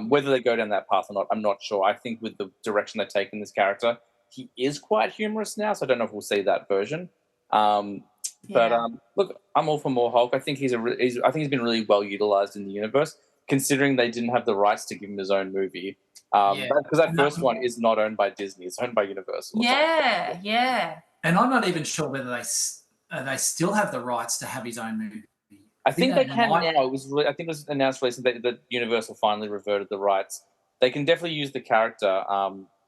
Whether they go down that path or not, I'm not sure. I think with the direction they've taken this character, he is quite humorous now. So I don't know if we'll see that version. But look, I'm all for more Hulk. I think he's been really well utilized in the universe, considering they didn't have the rights to give him his own movie. Because that first one is not owned by Disney; it's owned by Universal. Yeah. And I'm not even sure whether they still have the rights to have his own movie. I think they can now. I think it was announced recently that Universal finally reverted the rights. They can definitely use the character,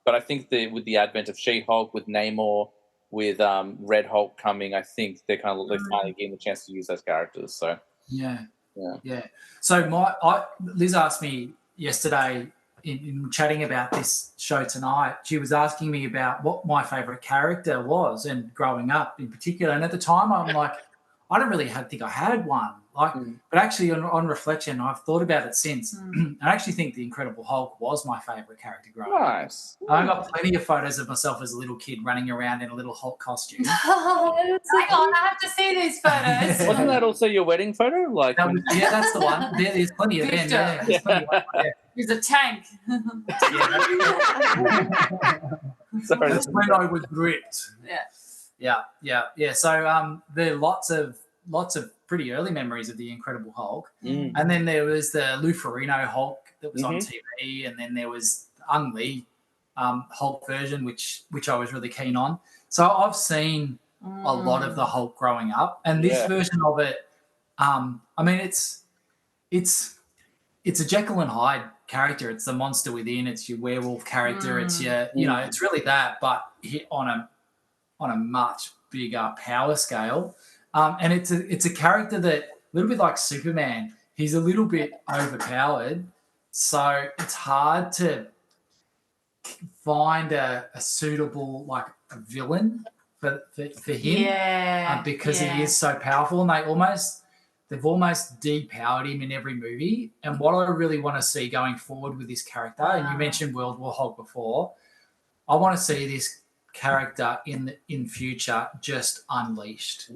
but I think with the advent of She-Hulk, with Namor, with Red Hulk coming, I think they're finally getting the chance to use those characters. So yeah. So Liz asked me yesterday in chatting about this show tonight. She was asking me about what my favourite character was, and growing up in particular. And at the time, I'm like, I don't really think I had one. But actually, on reflection, I've thought about it since. I actually think the Incredible Hulk was my favourite character growing up. Nice. I got plenty of photos of myself as a little kid running around in a little Hulk costume. Hang on, I have to see these photos. Wasn't that also your wedding photo? Like, that's the one. There's plenty of them. Yeah, there's plenty of them. There's a tank. Sorry, that's when I was ripped. Yeah. So there are lots of pretty early memories of the Incredible Hulk, and then there was the Lou Ferrigno Hulk that was on TV, and then there was the Ang Lee Hulk version, which I was really keen on. So I've seen a lot of the Hulk growing up, and this version of it, I mean, it's a Jekyll and Hyde character. It's the monster within. It's your werewolf character. It's your, it's really that, but on a much bigger power scale. And it's a character that, a little bit like Superman, he's a little bit overpowered, so it's hard to find a suitable, like, a villain for him, because he is so powerful, and they've almost depowered him in every movie. And what I really want to see going forward with this character, and you mentioned World War Hulk before, I want to see this character in future just unleashed.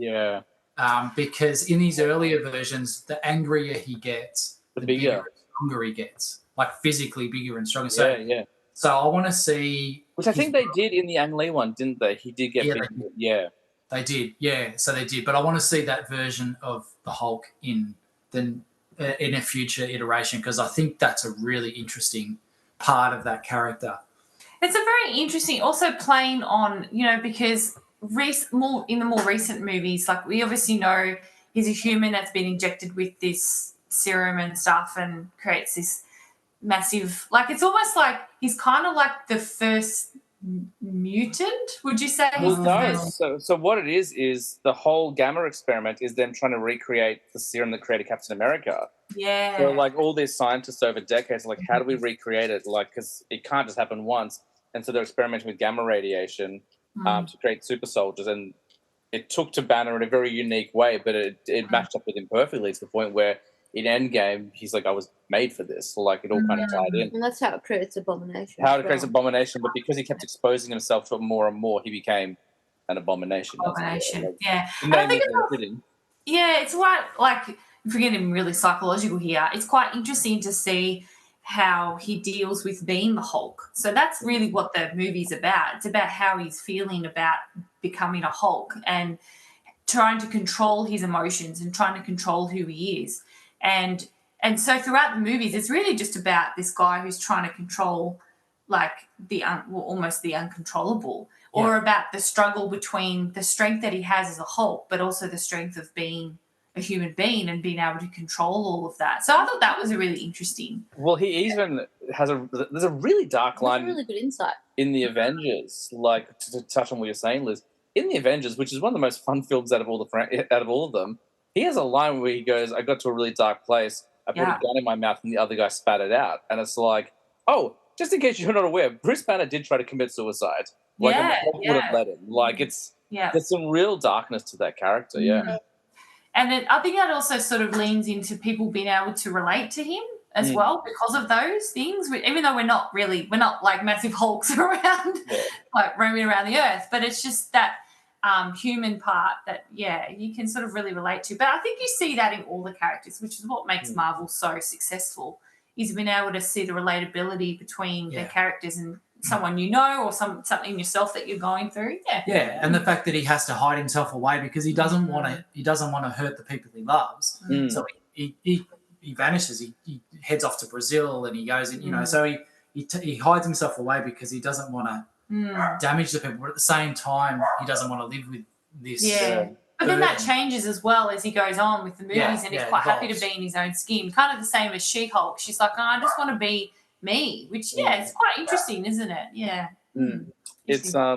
Because in these earlier versions, the angrier he gets, the bigger and stronger he gets, like physically bigger and stronger. So I want to see, which I think they did in the Ang Lee one, didn't they? He did get bigger. They did. So they did. But I want to see that version of the Hulk in a future iteration, because I think that's a really interesting part of that character. It's a very interesting, also playing on, because in the more recent movies, like, we obviously know he's a human that's been injected with this serum and stuff and creates this massive, like, it's almost like he's kind of like the first mutant, would you say? Well, no. So what it is the whole Gamma experiment is them trying to recreate the serum that created Captain America. Yeah. So, like, all these scientists over decades are like, how do we recreate it? Like, because it can't just happen once. And so they're experimenting with gamma radiation to create super soldiers. And it took to Banner in a very unique way, but it matched up with him perfectly, to the point where in Endgame, he's like, I was made for this. So, like, it all kind of tied in. And that's how it creates Abomination. Abomination, but because he kept exposing himself to it more and more, he became an abomination. Yeah. I think it's quite, like, if we're getting really psychological here, it's quite interesting to see how he deals with being the Hulk. So that's really what the movie's about. It's about how he's feeling about becoming a Hulk and trying to control his emotions and trying to control who he is. And so throughout the movies, it's really just about this guy who's trying to control like almost the uncontrollable, or about the struggle between the strength that he has as a Hulk, but also the strength of being a human being and being able to control all of that. So I thought that was a really interesting. Well, he even has there's a really dark line. That's really good insight. In the Avengers, like to touch on what you're saying, Liz. In the Avengers, which is one of the most fun films out of all of them, he has a line where he goes, "I got to a really dark place. I put a gun in my mouth, and the other guy spat it out." And it's like, oh, just in case you're not aware, Bruce Banner did try to commit suicide. Like, and the Hulk wouldn't let him. Like, there's some real darkness to that character. Yeah. And I think that also sort of leans into people being able to relate to him as well because of those things. Even though we're not like massive Hulks around, like roaming around the earth, but it's just that human part that, you can sort of really relate to. But I think you see that in all the characters, which is what makes Marvel so successful, is being able to see the relatability between their characters and someone you know or something yourself that you're going through. And the fact that he has to hide himself away because he doesn't want to hurt the people he loves. So he vanishes. He heads off to Brazil and he goes in, so he hides himself away because he doesn't want to damage the people, but at the same time he doesn't want to live with this. But then that changes as well as he goes on with the movies, and he's quite happy to be in his own skin. Kind of the same as She-Hulk. She's like, I just want to be me, which it's quite interesting, isn't it? It's I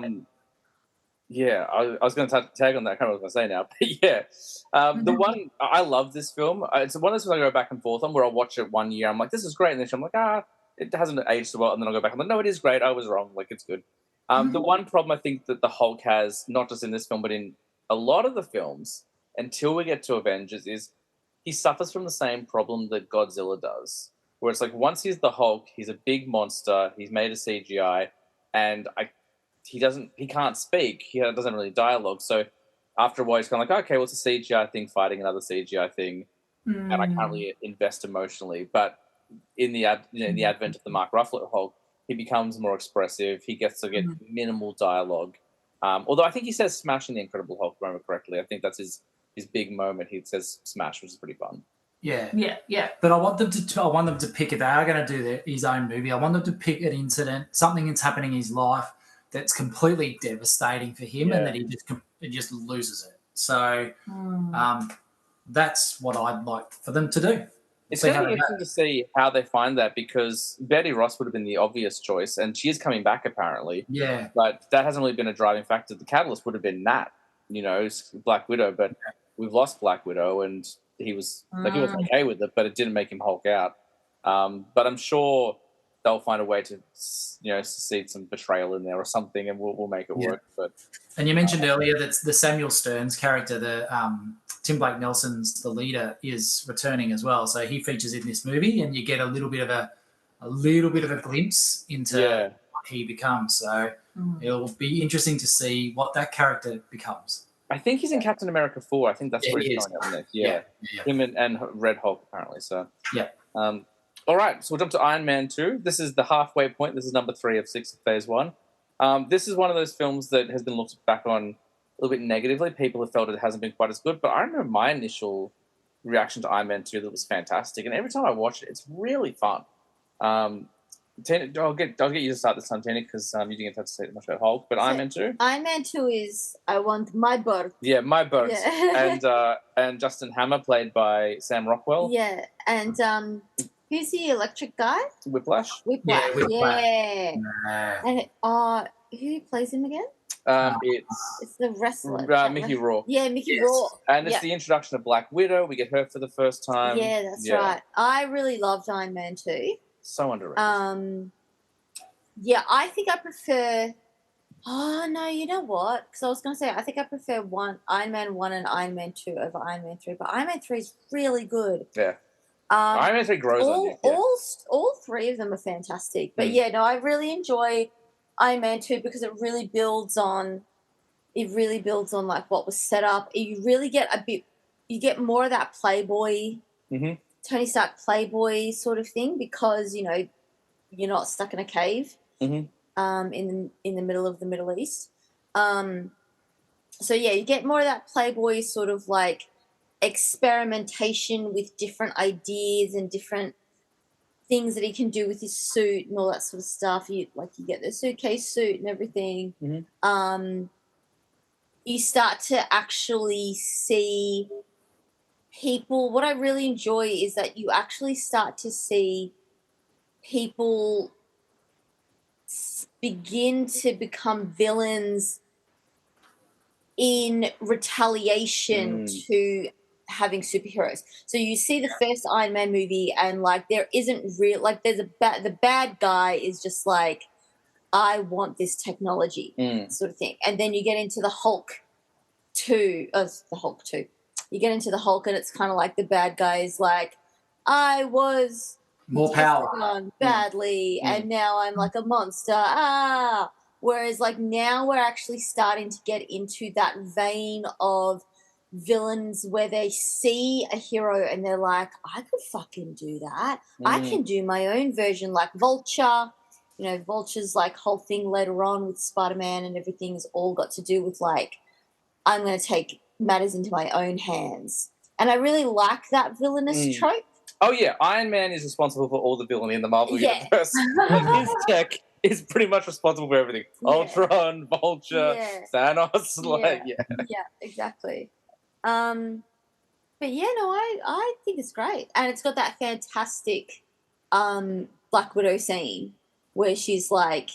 was going to tag on that. I can't remember what I was going to say now, but the one I love this film. It's one of those things I go back and forth on, where I'll watch it one year, I'm like, this is great, and then I'm like, it hasn't aged so well, and then I'll go back, I'm like, no, it is great, I was wrong, like, it's good. The one problem I think that the Hulk has, not just in this film but in a lot of the films until we get to Avengers, is he suffers from the same problem that Godzilla does. Where it's like, once he's the Hulk, he's a big monster, he's made of CGI, and he can't speak, he doesn't really dialogue. So after a while, he's kind of like, okay, well, it's a CGI thing fighting another CGI thing, and I can't really invest emotionally. But in the advent of the Mark Ruffalo Hulk, he becomes more expressive. He gets to get minimal dialogue. Although I think he says "smash" in the Incredible Hulk, if I remember correctly. I think that's his big moment. He says "smash," which is pretty fun. Yeah. But I want them to pick, if they are going to do his own movie, I want them to pick an incident, something that's happening in his life that's completely devastating for him, and that he just loses it. So that's what I'd like for them to do. It's going to be interesting to see how they find that, because Betty Ross would have been the obvious choice, and she is coming back apparently. Yeah. But that hasn't really been a driving factor. The catalyst would have been Nat, Black Widow, but we've lost Black Widow, and he was he was okay with it, but it didn't make him Hulk out. But I'm sure they'll find a way to see some betrayal in there or something, and we'll make it work. But and you mentioned earlier that the Samuel Stearns character, the Tim Blake Nelson's the leader, is returning as well. So he features in this movie, and you get a little bit of a glimpse into what he becomes. So it'll be interesting to see what that character becomes. I think he's in Captain America 4. I think that's where he's going up next. Yeah. Him and Red Hulk, apparently. So all right, so we'll jump to Iron Man 2. This is the halfway point. This is number 3 of 6 of Phase 1. This is one of those films that has been looked back on a little bit negatively. People have felt it hasn't been quite as good, but I remember my initial reaction to Iron Man 2 that was fantastic, and every time I watch it, it's really fun. Tina, I'll get you to start this time, Tina, because you didn't have to say much about Hulk, but Iron Man 2? Iron Man 2 is I Want My Bird. Yeah, My Bird. Yeah. And Justin Hammer, played by Sam Rockwell. Yeah, and who's the electric guy? Whiplash. Yeah. And who plays him again? It's the wrestler. Mickey Rourke. Yeah, Mickey Rourke. And it's the introduction of Black Widow. We get her for the first time. Yeah, that's right. I really loved Iron Man 2. So underrated. I think I prefer... Oh, no, you know what? Because I was going to say, I think I prefer Iron Man 1 and Iron Man 2 over Iron Man 3. But Iron Man 3 is really good. Yeah. Iron Man 3 grows on you. Yeah. All three of them are fantastic. But I really enjoy Iron Man 2 because it really builds on like what was set up. You really get you get more of that Playboy Tony Stark playboy sort of thing because, you're not stuck in a cave in the middle of the Middle East. So, yeah, you get more of that playboy sort of like experimentation with different ideas and different things that he can do with his suit and all that sort of stuff. You get the suitcase suit and everything. You start to actually see people. What I really enjoy is that you actually start to see people begin to become villains in retaliation to having superheroes. So you see the first Iron Man movie and like there isn't real, like there's the bad guy is just like, I want this technology sort of thing. And then you get into the Hulk 2, you get into the Hulk and it's kind of like the bad guy is like, I was more power done badly and now I'm like a monster. Whereas like now we're actually starting to get into that vein of villains where they see a hero and they're like, I could fucking do that. I can do my own version, like Vulture. Vulture's like whole thing later on with Spider-Man and everything's all got to do with like, I'm going to take matters into my own hands. And I really like that villainous trope. Oh, yeah. Iron Man is responsible for all the villainy in the Marvel Universe. His tech is pretty much responsible for everything. Yeah. Ultron, Vulture, Thanos. Yeah, exactly. But yeah, no, I think it's great. And it's got that fantastic Black Widow scene where she's like...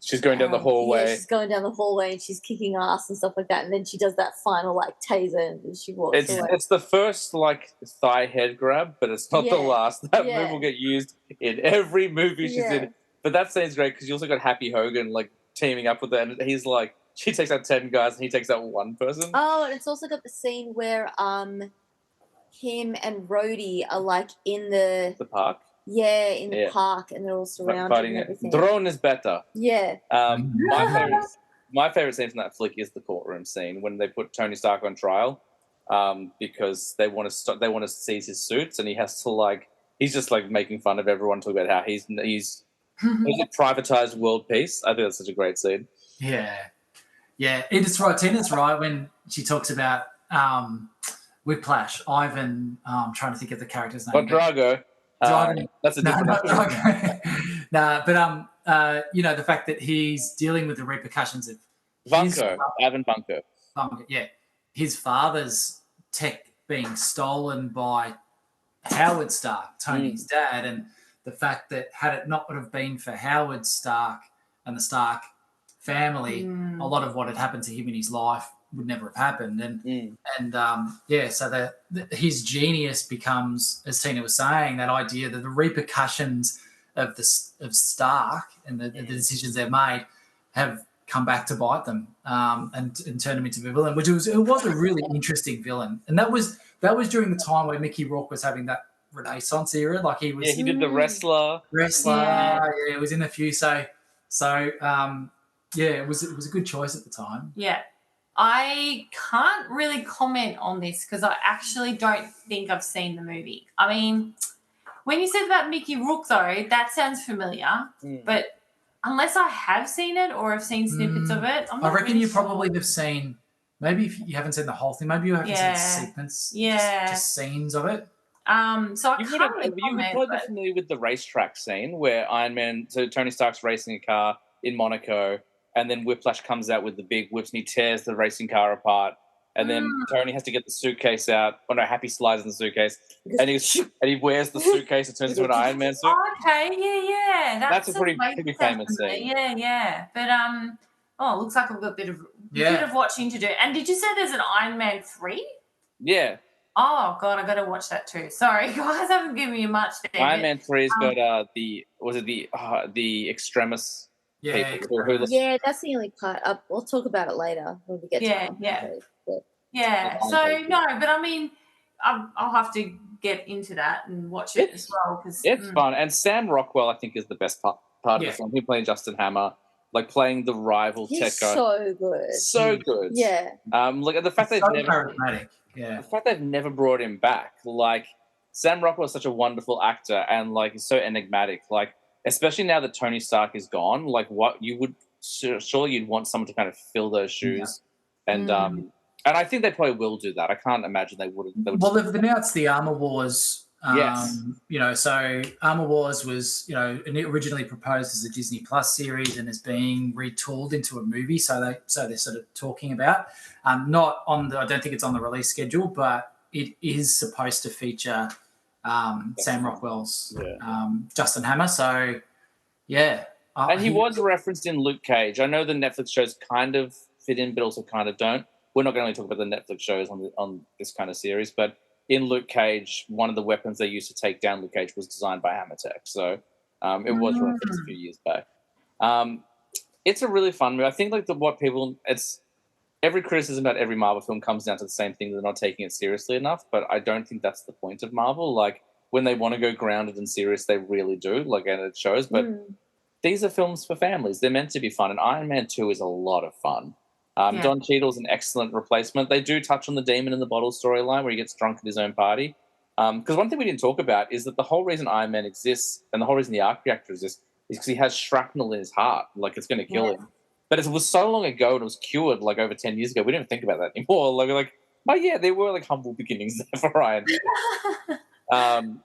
She's going down the hallway. Yeah, she's going down the hallway and she's kicking ass and stuff like that. And then she does that final, like, taser and she walks away. It's the first, like, thigh head grab, but it's not the last. That move will get used in every movie she's in. But that scene's great because you also got Happy Hogan, like, teaming up with her. And he's like, she takes out 10 guys and he takes out one person. Oh, and it's also got the scene where him and Rhodey are, like, in the park? Yeah, in the park, and they're all surrounded and everything. Drone is better. Yeah. My favorite scene from that flick is the courtroom scene when they put Tony Stark on trial, because they want to seize his suits, and he has to like he's just like making fun of everyone, talking about how he's privatized world peace. I think that's such a great scene. Yeah. It's right. Tina's right when she talks about Whiplash. Ivan, trying to think of the character's name. Not Drago. That's a different but the fact that he's dealing with the repercussions of Ivan Bunko. Yeah, his father's tech being stolen by Howard Stark, Tony's dad, and the fact that had it not have been for Howard Stark and the Stark family, a lot of what had happened to him in his life would never have happened. So his genius becomes, as Tina was saying, that idea that the repercussions of Stark and the decisions they've made have come back to bite them and turn him into a villain, which it was a really interesting villain. And that was during the time where Mickey Rourke was having that Renaissance era. Like he was, he did the wrestler. It was in a few. So it was a good choice at the time. Yeah. I can't really comment on this because I actually don't think I've seen the movie. I mean, when you said about Mickey Rourke, though, that sounds familiar. But unless I have seen it or have seen snippets of it, I'm not I reckon really you sure. probably have seen, maybe if you haven't seen the whole thing, maybe you haven't seen segments, just scenes of it. So I can't really comment. You would probably be familiar with the racetrack scene where Tony Stark's racing a car in Monaco, and then Whiplash comes out with the big whips and he tears the racing car apart. And then Tony has to get the suitcase out. Oh, no, Happy slides in the suitcase. And he wears the suitcase and turns into an Iron Man suit. Okay, yeah. That's a pretty famous scene. Yeah. But, it looks like I've got a bit of watching to do. And did you say there's an Iron Man 3? Yeah. Oh, God, I got to watch that too. Sorry, guys, I haven't given you much, David. Iron Man 3's got the Extremis... Yeah, that's the only part. We'll talk about it later when we get to it. Yeah. So, no, but I mean, I'll have to get into that and watch it as well. Cause, it's fun. And Sam Rockwell, I think, is the best part of the film. Him playing Justin Hammer, like playing the rival Tekka. So good. So good. Yeah. Like the fact charismatic. The fact they've never brought him back, like, Sam Rockwell is such a wonderful actor and like he's so enigmatic. Like especially now that Tony Stark is gone, like what you would surely you'd want someone to kind of fill those shoes, and I think they probably will do that. I can't imagine they wouldn't. Well, they've announced the Armor Wars. Yes. So Armor Wars was, originally proposed as a Disney Plus series and is being retooled into a movie. So they're sort of talking about, not on the. I don't think it's on the release schedule, but it is supposed to feature Sam Rockwell's Justin Hammer. So yeah, and he was referenced in Luke Cage. I know the Netflix shows kind of fit in, but also kind of don't. We're not going to talk about the Netflix shows on this kind of series, but in Luke Cage, one of the weapons they used to take down Luke Cage was designed by Hammer Tech. So it was referenced a few years back. It's a really fun movie. I think it's every criticism about every Marvel film comes down to the same thing. They're not taking it seriously enough, but I don't think that's the point of Marvel. Like when they want to go grounded and serious, they really do. Like, and it shows, but these are films for families. They're meant to be fun. And Iron Man 2 is a lot of fun. Don Cheadle's an excellent replacement. They do touch on the demon in the bottle storyline where he gets drunk at his own party. Because one thing we didn't talk about is that the whole reason Iron Man exists and the whole reason the arc reactor exists is because he has shrapnel in his heart. Like, it's going to kill him. But it was so long ago and it was cured, like, over 10 years ago. We didn't think about that anymore. Like, oh, yeah, there were, like, humble beginnings there for Iron Man.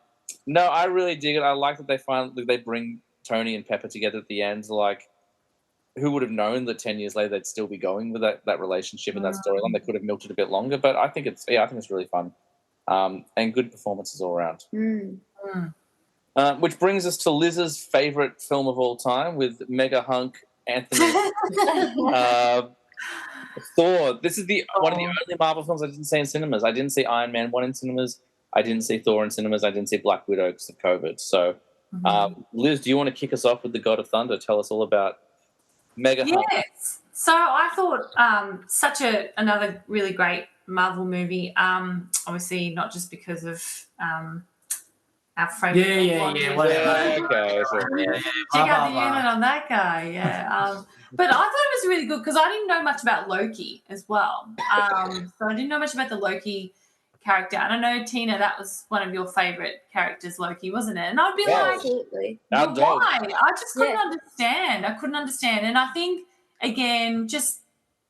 No, I really dig it. I like that they bring Tony and Pepper together at the end. Like, who would have known that 10 years later they'd still be going with that relationship and that storyline? They could have milked it a bit longer, but I think it's really fun. And good performances all around. Which brings us to Liz's favorite film of all time with mega hunk Anthony Thor. This is one of the only Marvel films I didn't see in cinemas. I didn't see Iron Man 1 in cinemas. I didn't see Thor in cinemas. I didn't see Black Widow because of COVID. So, Liz, do you want to kick us off with The God of Thunder? Tell us all about Mega Hunk. Yes. So I thought another really great Marvel movie. Obviously, not just because of our friend. Whatever. Okay, Check out the unit on that guy. Yeah. But I thought it was really good because I didn't know much about Loki as well. So I didn't know much about the Loki character. And I know, Tina, that was one of your favourite characters, Loki, wasn't it? And I'd be like, absolutely. Well, why? I just couldn't understand. I couldn't understand. And I think, again, just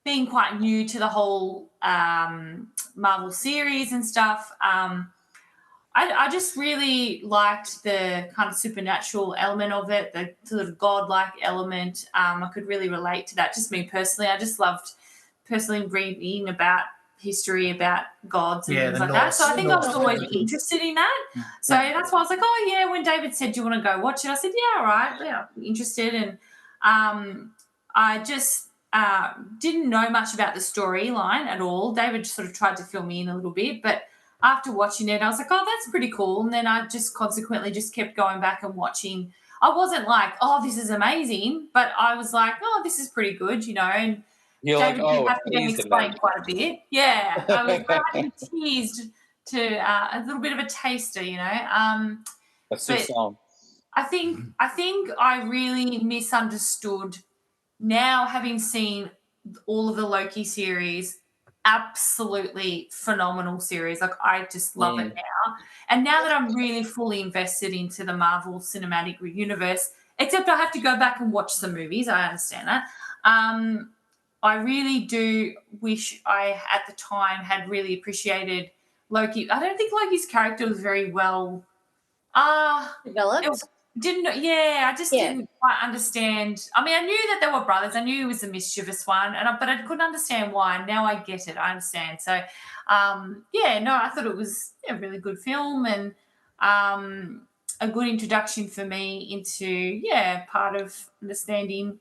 being quite new to the whole Marvel series and stuff, I just really liked the kind of supernatural element of it, the sort of godlike element. I could really relate to that. Just me personally, I just loved personally reading about history about gods and things like that. So I think I was always interested in that. So that's why I was like, oh, yeah, when David said, do you want to go watch it? I said, yeah, all right, yeah, I'm interested. And I just didn't know much about the storyline at all. David sort of tried to fill me in a little bit, but after watching it, I was like, oh, that's pretty cool. And then I just consequently just kept going back and watching. I wasn't like, oh, this is amazing, but I was like, oh, this is pretty good, and you're David like, have to explain quite a bit. Yeah, I was teased to a little bit of a taster, That's too song. I think I really misunderstood now, having seen all of the Loki series. Absolutely phenomenal series. Like, I just love it now. And now that I'm really fully invested into the Marvel Cinematic Universe, except I have to go back and watch some movies. I understand that. I really do wish I, at the time, had really appreciated Loki. I don't think Loki's character was very well developed. I just didn't quite understand. I mean, I knew that they were brothers. I knew he was the mischievous one, but I couldn't understand why. Now I get it. I understand. So, I thought it was a really good film and a good introduction for me into, part of understanding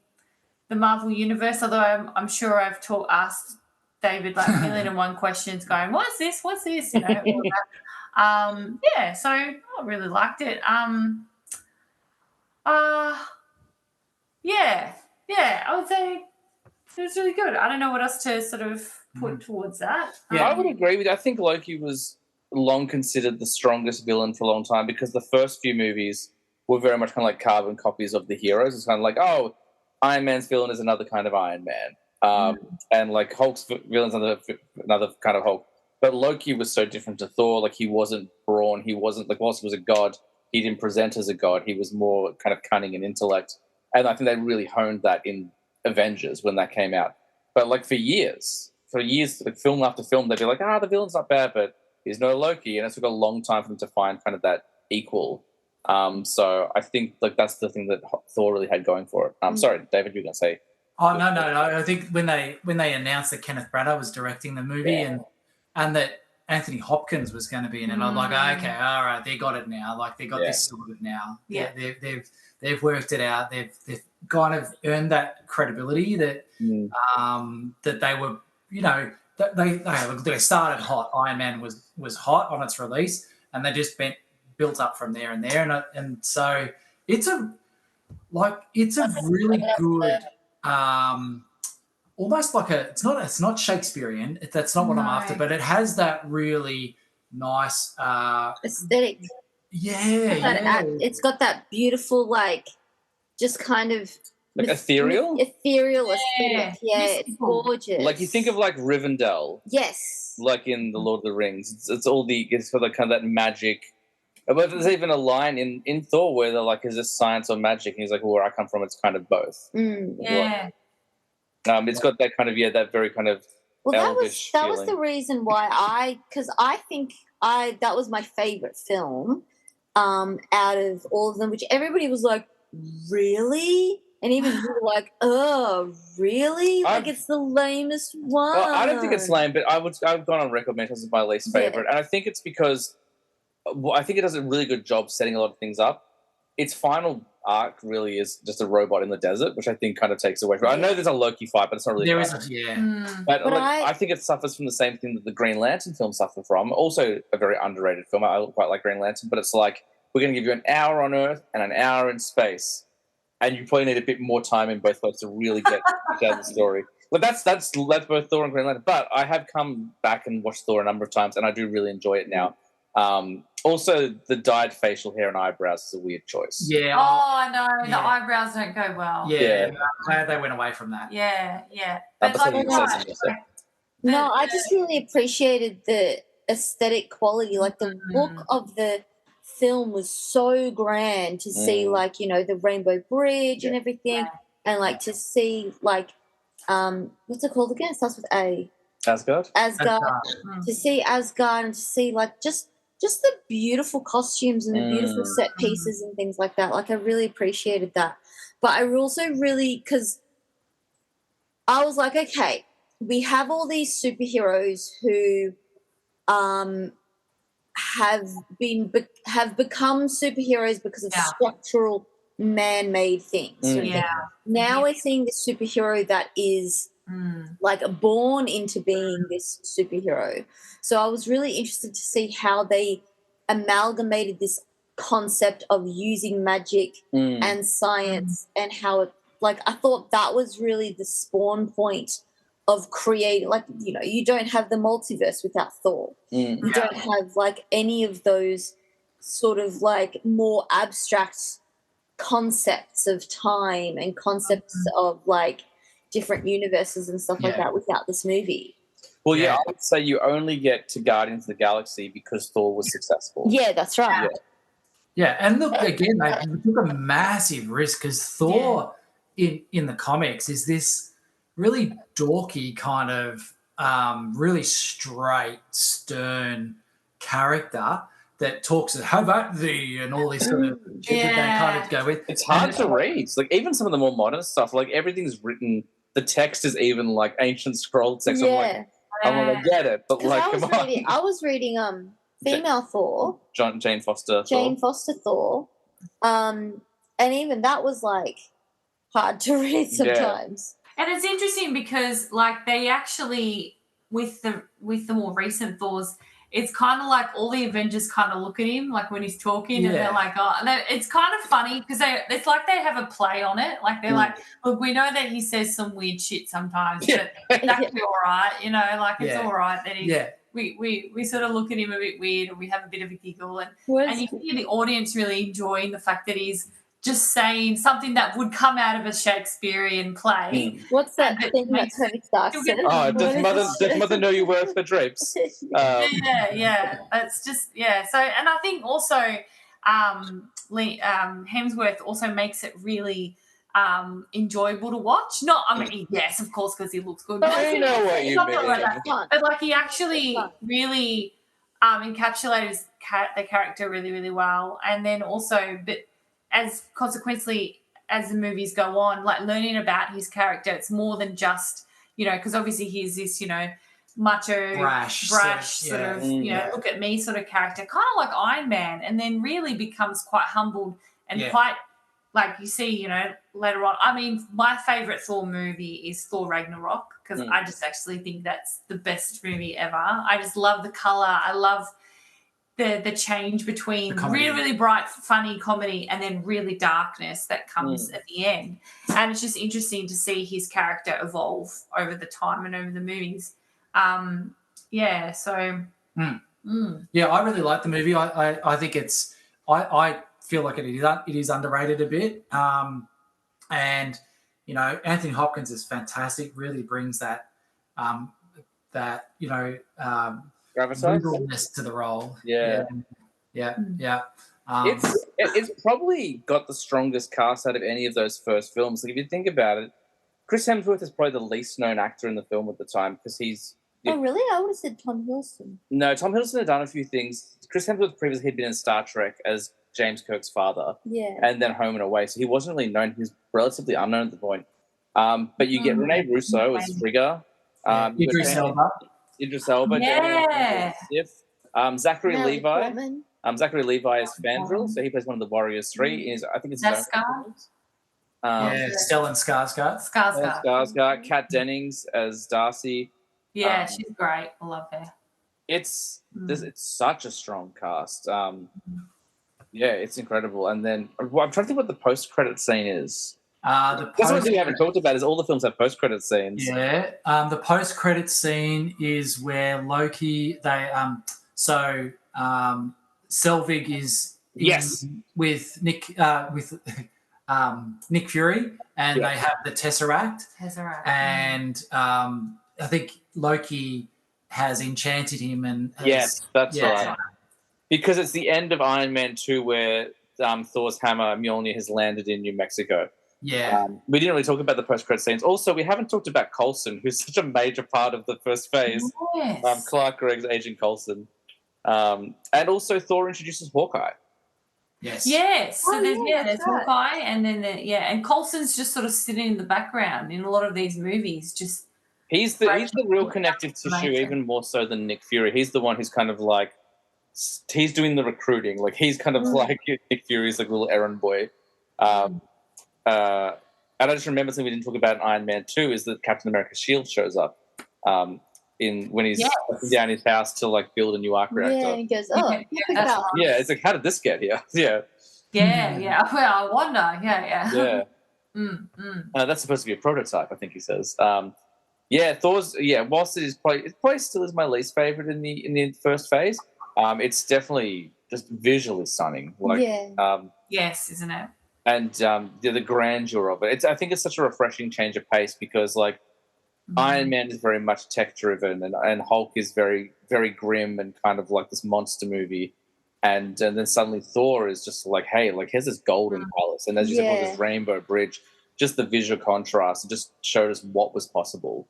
the Marvel Universe, although I'm sure I've asked David like 1,000,001 questions going, what's this? All that. So I really liked it. I would say it was really good. I don't know what else to sort of put towards that. Yeah, I would agree with you. I think Loki was long considered the strongest villain for a long time because the first few movies were very much kind of like carbon copies of the heroes. It's kind of like, oh, Iron Man's villain is another kind of Iron Man. And like Hulk's villain's another kind of Hulk. But Loki was so different to Thor. Like, he wasn't brawn. He wasn't, like, whilst he was a god, he didn't present as a god. He was more kind of cunning and intellect. And I think they really honed that in Avengers when that came out. But, like, for years, like, film after film, they'd be like, the villain's not bad, but he's no Loki. And it took a long time for them to find kind of that equal. So I think, like, that's the thing that Thor really had going for it. Sorry, David, you were going to say. Oh, no. I think when they announced that Kenneth Branagh was directing the movie and that Anthony Hopkins was going to be in it, I'm like, okay, all right, they got it now. Like, they got this sorted now. Yeah. They've worked it out. They've kind of earned that credibility that that they were, you know, they started hot. Iron Man was hot on its release, and they just built up from there and there, and so it's a really good. Almost like it's not Shakespearean. That's not what I'm after, but it has that really nice aesthetic. It's got that beautiful, like, just kind of like ethereal aesthetic. Yeah, it's gorgeous. Like, you think of like Rivendell. Yes. Like in the Lord of the Rings, it's got like kind of that magic. But there's even a line in Thor where they're like, "Is this science or magic?" And he's like, "Well, where I come from, it's kind of both." Yeah. It's got that kind of that very kind of elvish that was the reason why because I think that was my favorite film out of all of them, which everybody was like, really? And even you were like, oh, really? Like, it's the lamest one. Well, I don't think it's lame, but I've gone on record many times as my least favorite, and I think it's because I think it does a really good job setting a lot of things up. Its final arc really is just a robot in the desert, which I think kind of takes away from. I know there's a Loki fight, but it's not really. There is, But I think it suffers from the same thing that the Green Lantern film suffered from. Also, a very underrated film. I quite like Green Lantern, but it's like, we're going to give you an hour on Earth and an hour in space, and you probably need a bit more time in both places to really get the story. But that's both Thor and Green Lantern. But I have come back and watched Thor a number of times, and I do really enjoy it now. Also, the dyed facial hair and eyebrows is a weird choice. Yeah. Oh, no, the eyebrows don't go well. Yeah. I'm glad they went away from that. Yeah. But no, I just really appreciated the aesthetic quality. Like, the look of the film was so grand to see, like, you know, the Rainbow Bridge and everything, and like to see, like, what's it called again? It starts with A. Asgard. To see Asgard and to see, like, just the beautiful costumes and the beautiful set pieces and things like that. Like, I really appreciated that. But I also really, because I was like, okay, we have all these superheroes who have become superheroes because of structural man-made things. Now we're seeing this superhero that is like born into being this superhero. So I was really interested to see how they amalgamated this concept of using magic and science and how it, like, I thought that was really the spawn point of creating, like, you know, you don't have the multiverse without Thor. You don't have, like, any of those sort of, like, more abstract concepts of time and concepts of, like, different universes and stuff like that without this movie. Well, I would say you only get to Guardians of the Galaxy because Thor was successful. Yeah, that's right. Yeah, and look, again, they took a massive risk because Thor in the comics is this really dorky kind of really straight, stern character that talks at how about thee and all this sort of shit that they kind of go with. It's hard to read. Like, even some of the more modern stuff, like, everything's written, the text is even like ancient scroll text. Yeah. I'm like, I get it, but like, come on. I was reading Female Thor. Jane Foster Thor. And even that was, like, hard to read sometimes. And it's interesting because, like, they actually, with the more recent Thors, it's kind of like all the Avengers kind of look at him, like, when he's talking, and they're like, oh, and it's kind of funny because it's like they have a play on it. Like, they're like, look, we know that he says some weird shit sometimes, but it's actually all right, you know, like, it's all right that he's, we sort of look at him a bit weird, and we have a bit of a giggle, and you hear the audience really enjoying the fact that he's just saying something that would come out of a Shakespearean play. What's that But thing that makes Tony Stark you'll said? get- Oh, What is does it? mother know you're worth her drapes? Yeah. It's just So, and I think also Hemsworth also makes it really enjoyable to watch. Not, I mean, yes, of course, because he looks good. I know what you Something mean. like that. Fun. But like he actually really encapsulates the character really, really well, and then also, but as consequently as the movies go on, like learning about his character, it's more than just because obviously he's this macho, Brash sort of look at me sort of character, kind of like Iron Man, and then really becomes quite humbled and quite like you see later on. I mean, my favorite Thor movie is Thor Ragnarok because I just actually think that's the best movie ever. I just love the color. I love the change between really, really bright, funny comedy and then really darkness that comes at the end. And it's just interesting to see his character evolve over the time and over the movies. Yeah, I really like the movie. I think it's I feel like it is underrated a bit. And Anthony Hopkins is fantastic. Really brings that brutalness to the role. Yeah. It's probably got the strongest cast out of any of those first films. Like if you think about it, Chris Hemsworth is probably the least known actor in the film at the time because he's. Oh really? I would have said Tom Hiddleston. No, Tom Hiddleston had done a few things. Chris Hemsworth previously had been in Star Trek as James Kirk's father. Yeah. And then Home and Away, so he wasn't really known. He was relatively unknown at the point. But you get Rene Russo as Frigga. Idris Elba. Yeah. Zachary Natalie Levi. Portman. Zachary Levi is Fandral, so he plays one of the Warriors 3. I think it's Stellan Skarsgård. Skarsgård. Kat Dennings as Darcy. Yeah, she's great. I love her. It's such a strong cast. Yeah, it's incredible. And then I'm trying to think what the post-credit scene is. That's one thing we haven't talked about is all the films have post-credit scenes. Yeah, the post-credit scene is where Loki. Selvig is with Nick Nick Fury, and they have the Tesseract. And I think Loki has enchanted him, and that's right. Because it's the end of Iron Man 2 where Thor's hammer Mjolnir has landed in New Mexico. Yeah. We didn't really talk about the post-credit scenes. Also, we haven't talked about Coulson, who's such a major part of the first phase. Yes. Clark Gregg's Agent Coulson. And also Thor introduces Hawkeye. Yes. So there's Hawkeye, and then and Coulson's just sort of sitting in the background in a lot of these movies. Just he's the real connective tissue, even more so than Nick Fury. He's the one who's kind of like he's doing the recruiting. Like he's kind of like Nick Fury's like little errand boy. And I just remember something we didn't talk about in Iron Man 2 is that Captain America's shield shows up when he's down his house to like build a new arc reactor. Yeah, and he goes, it's like, how did this get here? Yeah. Well, I wonder. Yeah. That's supposed to be a prototype, I think he says. Thor's whilst it probably still is my least favorite in the first phase. It's definitely just visually stunning. Yes, isn't it? And the grandeur of it. I think it's such a refreshing change of pace because like Iron Man is very much tech driven and Hulk is very, very grim and kind of like this monster movie. And then suddenly Thor is just like, hey, like here's this golden palace. And as you said, this rainbow bridge, just the visual contrast, it just showed us what was possible.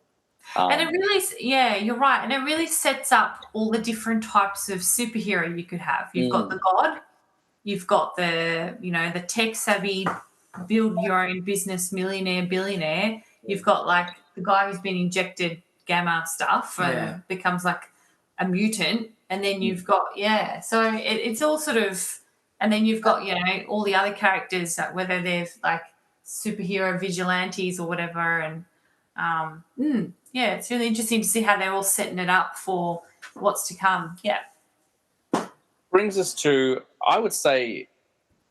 And it really, you're right. And it really sets up all the different types of superhero you could have. You've got the god, you've got the, the tech savvy, build your own business, millionaire, billionaire. You've got like the guy who's been injected gamma stuff and becomes like a mutant. And then you've got, so it's all sort of, and then you've got, all the other characters, whether they're like superhero vigilantes or whatever. And it's really interesting to see how they're all setting it up for what's to come. Yeah. Brings us to, I would say,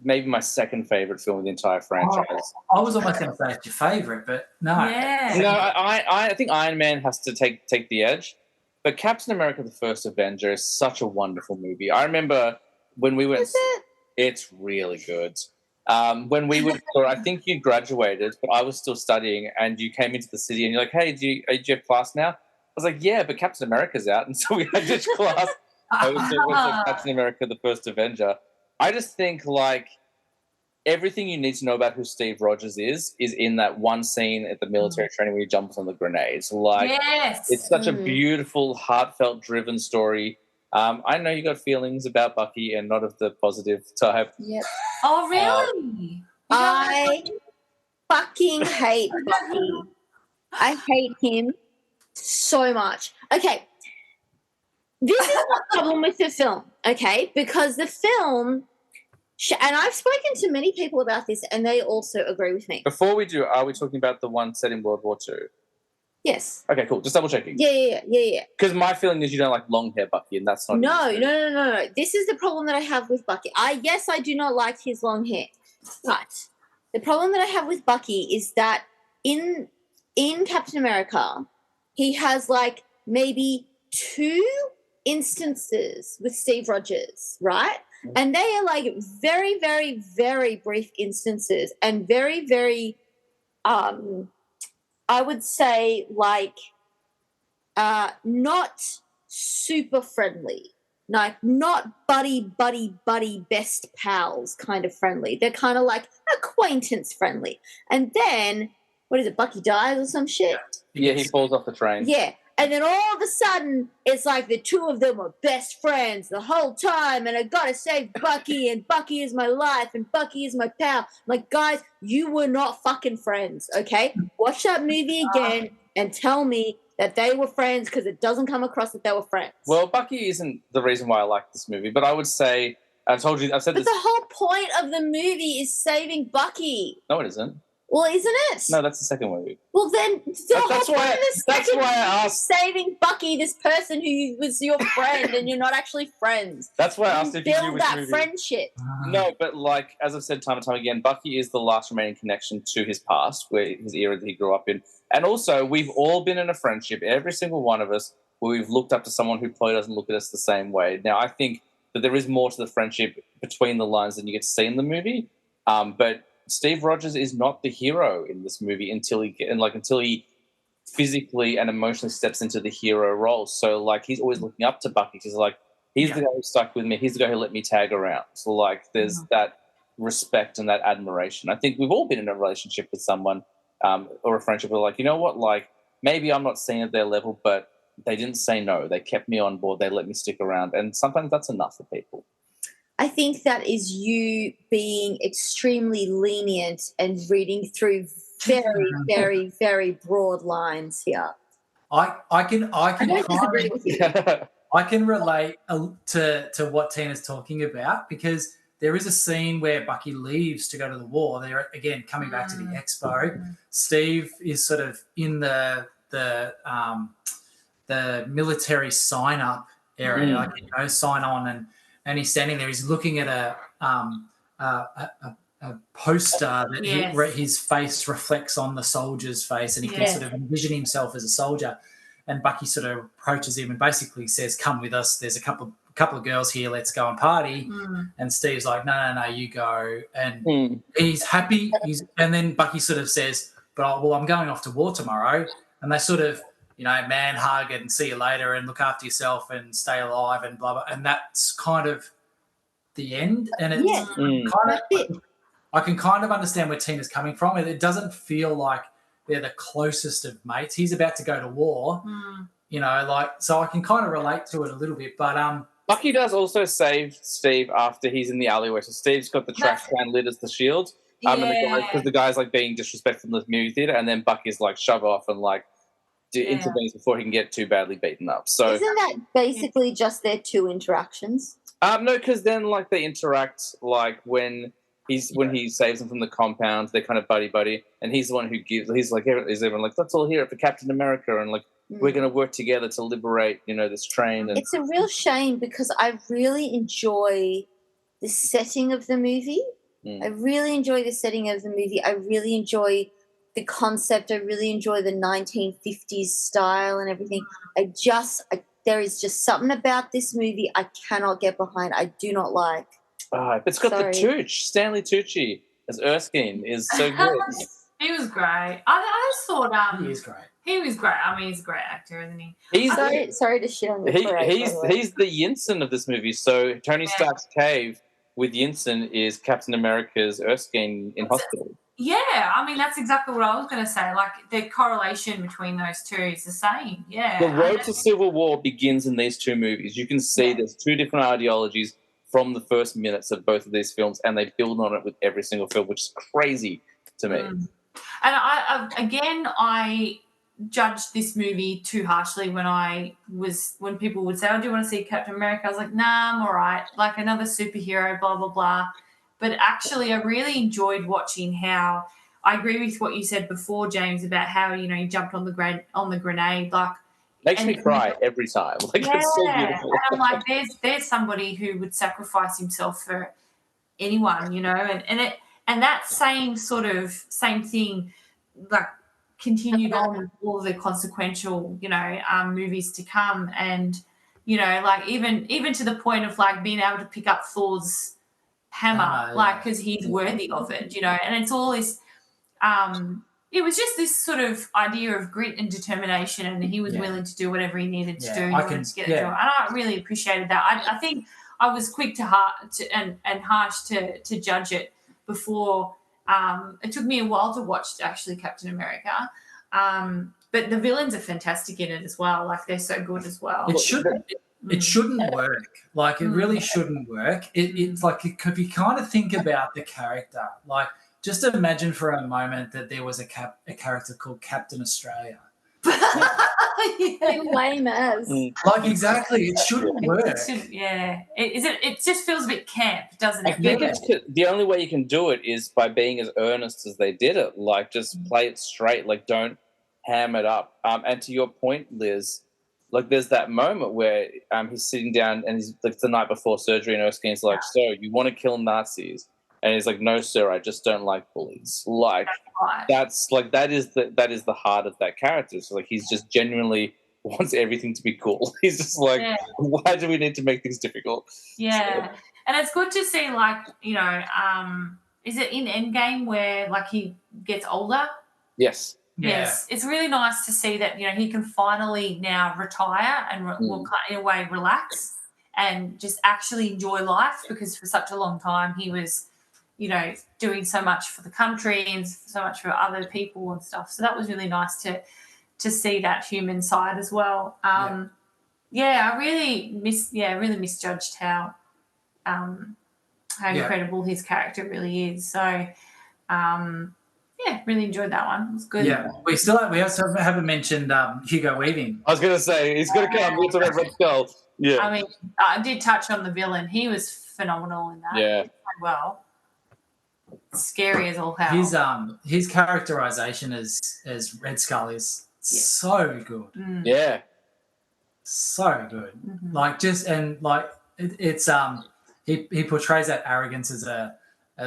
maybe my second favorite film in the entire franchise. I was almost going to say it's your favorite, but no. Yeah. No, I think Iron Man has to take the edge. But Captain America: The First Avenger is such a wonderful movie. I remember when we went. Is it? It's really good. When we were, I think you graduated, but I was still studying, and you came into the city, and you're like, "Hey, do you have class now?" I was like, "Yeah, but Captain America's out," and so we had ditch class. I was like Captain America: The First Avenger. I just think like everything you need to know about who Steve Rogers is in that one scene at the military training where he jumps on the grenades. Like, it's such a beautiful, heartfelt, driven story. I know you got feelings about Bucky and not of the positive type. Yep. Oh, really? I fucking hate Bucky. I hate him so much. Okay. This is the problem with the film, okay? Because the film, and I've spoken to many people about this, and they also agree with me. Before we do, are we talking about the one set in World War II? Yes. Okay, cool. Just double checking. Yeah. Because my feeling is you don't like long hair Bucky, and that's not. No. This is the problem that I have with Bucky. Yes, I do not like his long hair, but the problem that I have with Bucky is that in Captain America, he has like maybe 2 instances with Steve Rogers, right? And they are like very, very, very brief instances and very, very, I would say like not super friendly, like not buddy, best pals kind of friendly. They're kind of like acquaintance friendly. And then, what is it, Bucky dies or some shit? Yeah, he falls off the train. Yeah. And then all of a sudden, it's like the 2 of them are best friends the whole time, and I gotta save Bucky, and Bucky is my life, and Bucky is my pal. I'm like, guys, you were not fucking friends, okay? Watch that movie again and tell me that they were friends, because it doesn't come across that they were friends. Well, Bucky isn't the reason why I like this movie, but I would say, I've said this. But the whole point of the movie is saving Bucky. No, it isn't. Well, isn't it? No, that's the second movie. Well, then that's why I asked. Saving Bucky, this person who was your friend, and you're not actually friends. That's why I asked if you knew build which that movie. Friendship. No, but like as I've said time and time again, Bucky is the last remaining connection to his past, where his era that he grew up in, and also we've all been in a friendship, every single one of us, where we've looked up to someone who probably doesn't look at us the same way. Now, I think that there is more to the friendship between the lines than you get to see in the movie, but Steve Rogers is not the hero in this movie until he physically and emotionally steps into the hero role. So like he's always looking up to Bucky. He's like, he's the guy who stuck with me. He's the guy who let me tag around. So like there's that respect and that admiration. I think we've all been in a relationship with someone or a friendship where like, you know what, like maybe I'm not seeing at their level, but they didn't say no. They kept me on board. They let me stick around. And sometimes that's enough for people. I think that is you being extremely lenient and reading through very, very, very broad lines here. I can don't disagree with you. I can relate to what Tina's talking about, because there is a scene where Bucky leaves to go to the war. They're again coming back to the expo. Steve is sort of in the military sign up area, like, sign on, and he's standing there. He's looking at a poster that his face reflects on the soldier's face, and he can sort of envision himself as a soldier. And Bucky sort of approaches him and basically says, "Come with us. There's a couple of girls here. Let's go and party." And Steve's like, "No, you go." And he's happy. And then Bucky sort of says, "But I'm going off to war tomorrow." And they sort of, man hug and see you later and look after yourself and stay alive and blah, blah. And that's kind of the end. And it's I can kind of understand where Tina's coming from. It doesn't feel like they're the closest of mates. He's about to go to war, so I can kind of relate to it a little bit. But Bucky does also save Steve after he's in the alleyway. So Steve's got the trash can lit as the shield. Because the guy's like being disrespectful in the movie theater, and then Bucky's like shove off and like intervenes before he can get too badly beaten up. So isn't that basically just their 2 interactions? No, because then like they interact like when he saves them from the compound, they're kind of buddy, and he's the one who gives. He's like, everyone like, let's all hear it for Captain America, and like we're going to work together to liberate, this train. And it's a real shame because I really enjoy the setting of the movie. I really enjoy the setting of the movie. I really enjoy the concept. I really enjoy the 1950s style and everything. There is just something about this movie I cannot get behind. I do not like. It's got the Tooch, Stanley Tucci. as Erskine is so good. He was great. I just thought He is great. he was great. I mean, he's a great actor, isn't he? Sorry to shit on your parade. He's the Yinsen of this movie. So Tony Stark's cave with Yinsen is Captain America's Erskine in hospital. Yeah, I mean, that's exactly what I was going to say. Like, the correlation between those two is the same. Yeah. The road to Civil War begins in these two movies. You can see there's two different ideologies from the first minutes of both of these films, and they build on it with every single film, which is crazy to me. And I judged this movie too harshly when people would say, "Oh, do you want to see Captain America?" I was like, "Nah, I'm all right. Like another superhero, blah blah blah." But actually, I really enjoyed watching how. I agree with what you said before, James, about how you jumped on the grenade. Like, makes me cry every time. Like, it's so beautiful. And I'm like, there's somebody who would sacrifice himself for anyone, and that same thing, like, continued on with all the consequential, movies to come, and like even to the point of like being able to pick up Thor's hammer, like, because he's worthy of it, and it's all this. It was just this sort of idea of grit and determination, and he was willing to do whatever he needed to do in order to get it through. And I really appreciated that. I think I was quick to and harsh to judge it before. It took me a while to watch actually Captain America, but the villains are fantastic in it as well. Like, they're so good as well. It shouldn't work. Like, it really shouldn't work. It's like, if you kind of think about the character, like, just imagine for a moment that there was a character called Captain Australia. Lame as. Like, exactly, it shouldn't work. It just feels a bit camp, doesn't it? I think the only way you can do it is by being as earnest as they did it. Like, just play it straight. Like, don't ham it up. And to your point, Liz, like, there's that moment where he's sitting down and he's like the night before surgery, and Erskine's like, "So, you want to kill Nazis?" And he's like, "No, sir, I just don't like bullies." Like, that is the heart of that character. So, like, he's just genuinely wants everything to be cool. He's just like, why do we need to make things difficult? Yeah. So, and it's good to see, like, is it in Endgame where, like, he gets older? Yes. Yes. It's really nice to see that, he can finally now retire and will, in a way, relax and just actually enjoy life, because for such a long time he was, doing so much for the country and so much for other people and stuff. So that was really nice to see that human side as well. I really misjudged how incredible his character really is. So, really enjoyed that one. It was good. Yeah, we also haven't mentioned Hugo Weaving. I was going to say, he's going to come. We'll talk about Red Skull. Yeah. I mean, I did touch on the villain. He was phenomenal in that. Yeah. Well, scary as all hell. His characterization as Red Skull is so good. Yeah. So good. Mm-hmm. Like, just, and like it's he portrays that arrogance as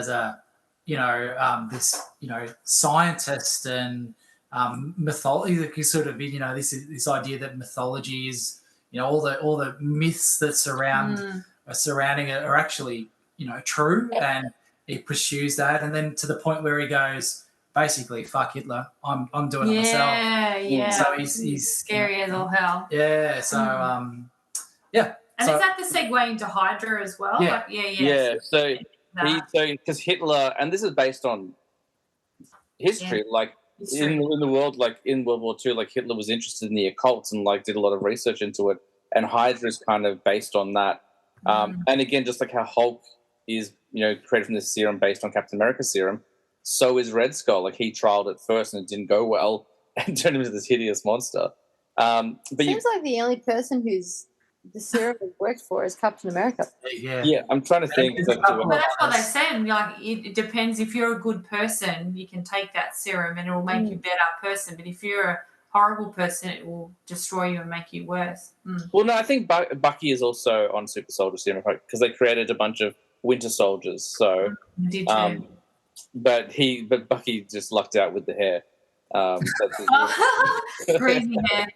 a this scientist and mythology, sort of, this idea that mythology is, all the myths that surrounding it are actually true, and he pursues that, and then to the point where he goes, basically, fuck Hitler, I'm doing it myself. Yeah. So he's scary as all hell. Yeah. So yeah. And is that the segue into Hydra as well? Yeah. Yeah. So because Hitler, and this is based on history, like in the world, like in World War II, like Hitler was interested in the occult and like did a lot of research into it, and Hydra is kind of based on that. And again, just like how Hulk is, created from this serum based on Captain America's serum, so is Red Skull. Like, he trialed it first and it didn't go well and turned him into this hideous monster. But seems like the only person who's the serum has worked for is Captain America. Yeah, I'm trying to think. But that's what they said. Like, it depends. If you're a good person, you can take that serum and it will make you a better person. But if you're a horrible person, it will destroy you and make you worse. Well, no, I think Bucky is also on Super Soldier Serum because they created a bunch of Winter Soldiers. So, did too. But Bucky just lucked out with the hair. Greasy hair.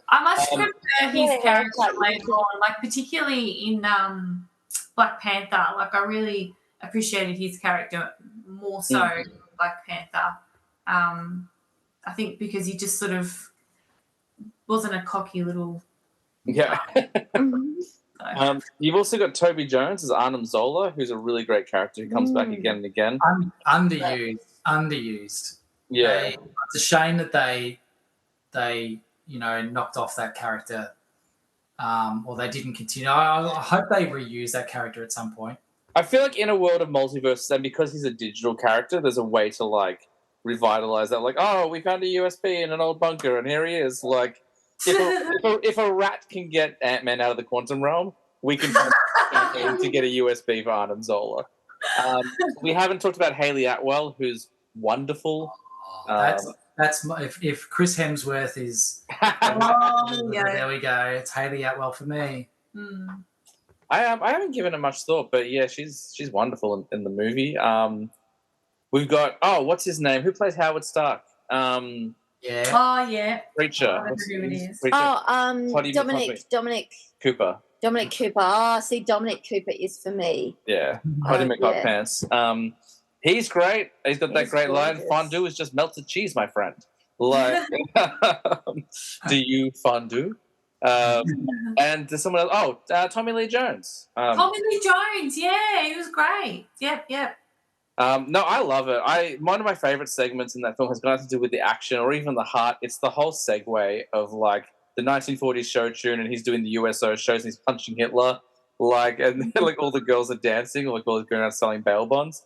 I much prefer his character later on, like particularly in Black Panther. Like, I really appreciated his character more so Black Panther. I think because he just sort of wasn't a cocky little. Yeah. Mhm. You've also got Toby Jones as Arnim Zola, who's a really great character who comes back again and again. Underused. Yeah. It's a shame that they knocked off that character, or they didn't continue. I hope they reuse that character at some point. I feel like in a world of multiverses, and because he's a digital character, there's a way to like revitalize that. Like, oh, we found a USB in an old bunker, and here he is. Like, if a rat can get Ant-Man out of the quantum realm, we can to get a USB for Arnim Zola. We haven't talked about Haley Atwell, who's wonderful. That's if Chris Hemsworth is. There we go. It's Haley Atwell for me. I haven't given it much thought, but yeah, she's wonderful in the movie. We've got what's his name? Who plays Howard Stark? Yeah. Oh yeah. Preacher. I don't know who it is. Preacher. Dominic Cooper. Dominic Cooper. Oh, see, Dominic Cooper is for me. Yeah. Potty McHot pants. He's great. He's got that great line. Fondue is just melted cheese, my friend. Like, do you fondue? And there's someone else. Oh, Tommy Lee Jones. Tommy Lee Jones. Yeah, he was great. Yep. No, I love it. One of my favorite segments in that film has got nothing to do with the action or even the heart. It's the whole segue of like the 1940s show tune, and he's doing the USO shows, and he's punching Hitler, like, and like all the girls are dancing, like all the girls are selling bail bonds.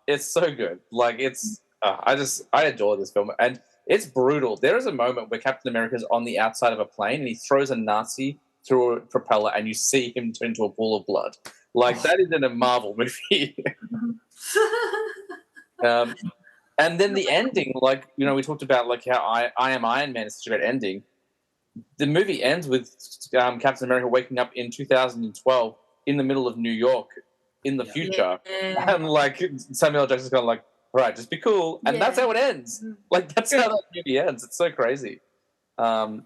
It's so good. Like, it's I adore this film, and it's brutal. There is a moment where Captain America is on the outside of a plane, and he throws a Nazi through a propeller, and you see him turn into a pool of blood. Like, that is in a Marvel movie. And then the ending, like, we talked about like how I Am Iron Man is such a great ending. The movie ends with Captain America waking up in 2012 in the middle of New York in the future. Yeah. And like Samuel L. Jackson's kind of like, all right, just be cool. And that's how it ends. Like, that's how that movie ends. It's so crazy. I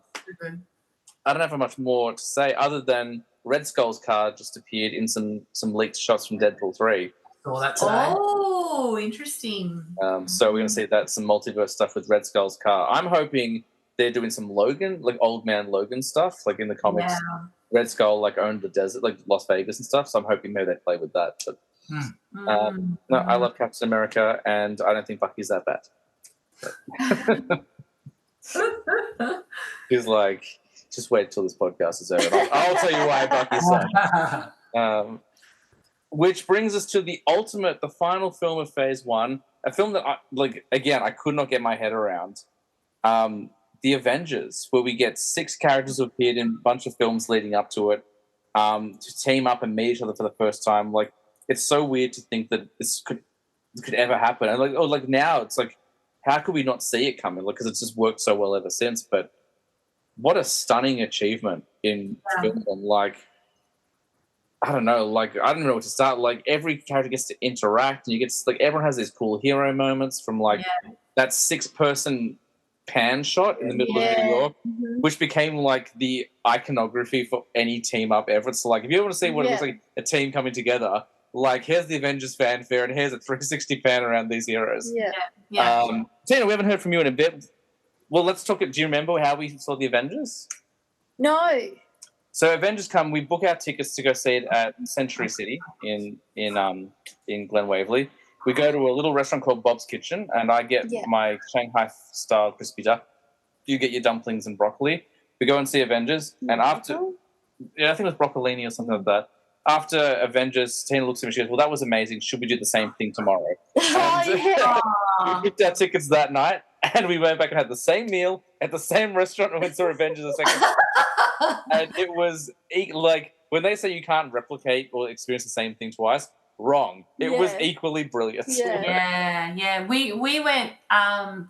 don't have much more to say other than Red Skull's car just appeared in some leaked shots from Deadpool 3. Oh, interesting. So we're going to see some multiverse stuff with Red Skull's car. I'm hoping they're doing some Logan, like Old Man Logan stuff, like in the comics. Yeah. Red Skull like owned the desert, like Las Vegas and stuff. So I'm hoping maybe they play with that. But no, I love Captain America, and I don't think Bucky's that bad. He's like, just wait till this podcast is over. I'll tell you why Bucky's sucks. Which brings us to the final film of Phase 1, a film that I could not get my head around. The Avengers, where we get 6 characters who appeared in a bunch of films leading up to it, to team up and meet each other for the first time. Like, it's so weird to think that this could ever happen. And now it's like, how could we not see it coming? Like, because it's just worked so well ever since. But what a stunning achievement in film! Like, I don't know. Like, I don't know where to start. Like, every character gets to interact, and you get to, like, everyone has these cool hero moments from like that 6-person pan shot in the middle of New York, which became like the iconography for any team up ever. It's like, if you want to see what it looks like a team coming together, like, here's the Avengers fanfare and here's a 360 pan around these heroes. Tina, we haven't heard from you in a bit. Well, let's talk. Do you remember how we saw the Avengers? No. So Avengers come. We book our tickets to go see it at Century City in Glen Waverley. We go to a little restaurant called Bob's Kitchen, and I get my Shanghai-style crispy duck. You get your dumplings and broccoli. We go and see Avengers, and after, I think it was broccolini or something like that. After Avengers, Tina looks at me, she goes, well, that was amazing. Should we do the same thing tomorrow? We booked our tickets that night, and we went back and had the same meal at the same restaurant and went to Avengers a second time. And it was, like, when they say you can't replicate or experience the same thing twice, wrong. It was equally brilliant. Yeah. We went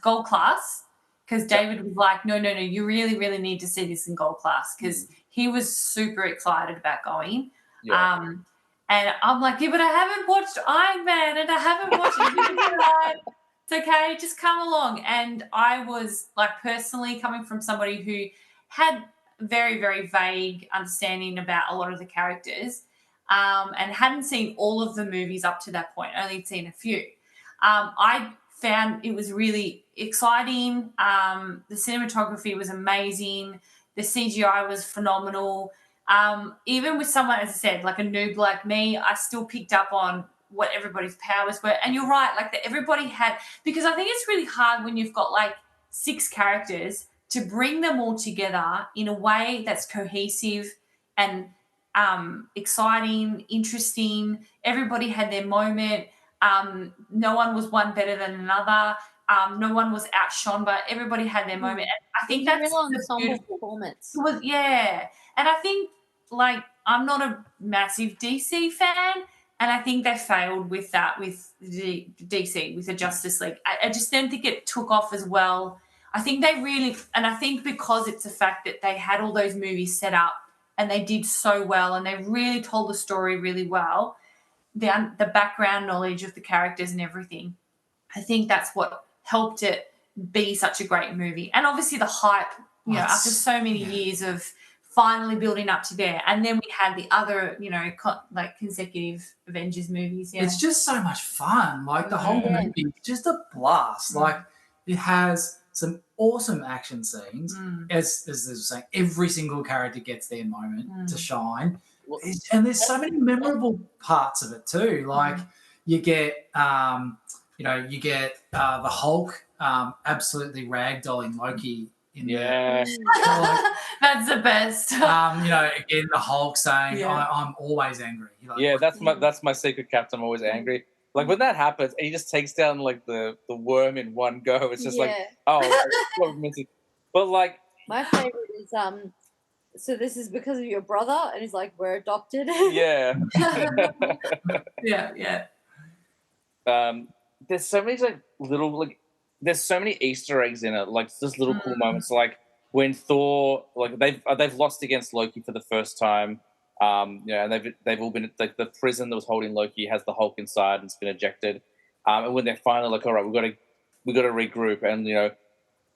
gold class because David was like, no, you really, really need to see this in gold class, because he was super excited about going. And I'm like, but I haven't watched Iron Man and I haven't watched it. It's okay, just come along. And I was like, personally coming from somebody who had very, very vague understanding about a lot of the characters, and hadn't seen all of the movies up to that point, only seen a few. I found it was really exciting. The cinematography was amazing. The CGI was phenomenal. Even with someone, as I said, like a noob like me, I still picked up on what everybody's powers were. And you're right, like that everybody had, because I think it's really hard when you've got like 6 characters to bring them all together in a way that's cohesive and exciting, interesting. Everybody had their moment. No one was one better than another. No one was outshone, but everybody had their moment. And I think that's real the ensemble beautiful performance. It was, yeah. And I think, like, I'm not a massive DC fan, and I think they failed with that with the DC, with the Justice League. I just don't think it took off as well. I think they really, and I think because it's the fact that they had all those movies set up and they did so well and they really told the story really well, the background knowledge of the characters and everything, I think that's what helped it be such a great movie. And obviously the hype, after so many years of finally building up to there. And then we had the other, consecutive Avengers movies. Yeah. It's just so much fun. Like the whole movie is just a blast. Like it has some awesome action scenes. As I was saying, every single character gets their moment to shine. And there's so many memorable parts of it too. Like you get, the Hulk absolutely ragdolling Loki. That's the best. Again, the Hulk saying, "I'm always angry." That's my secret captain. I'm always angry. Like when that happens, and he just takes down like the worm in one go. It's just like, but like my favorite is So this is because of your brother, and he's like, "We're adopted." Yeah. Yeah. There's so many there's so many Easter eggs in it, like just little cool moments, like when Thor, like they've lost against Loki for the first time, and they've all been like the prison that was holding Loki has the Hulk inside and it's been ejected, and when they're finally like, all right, we got to regroup, and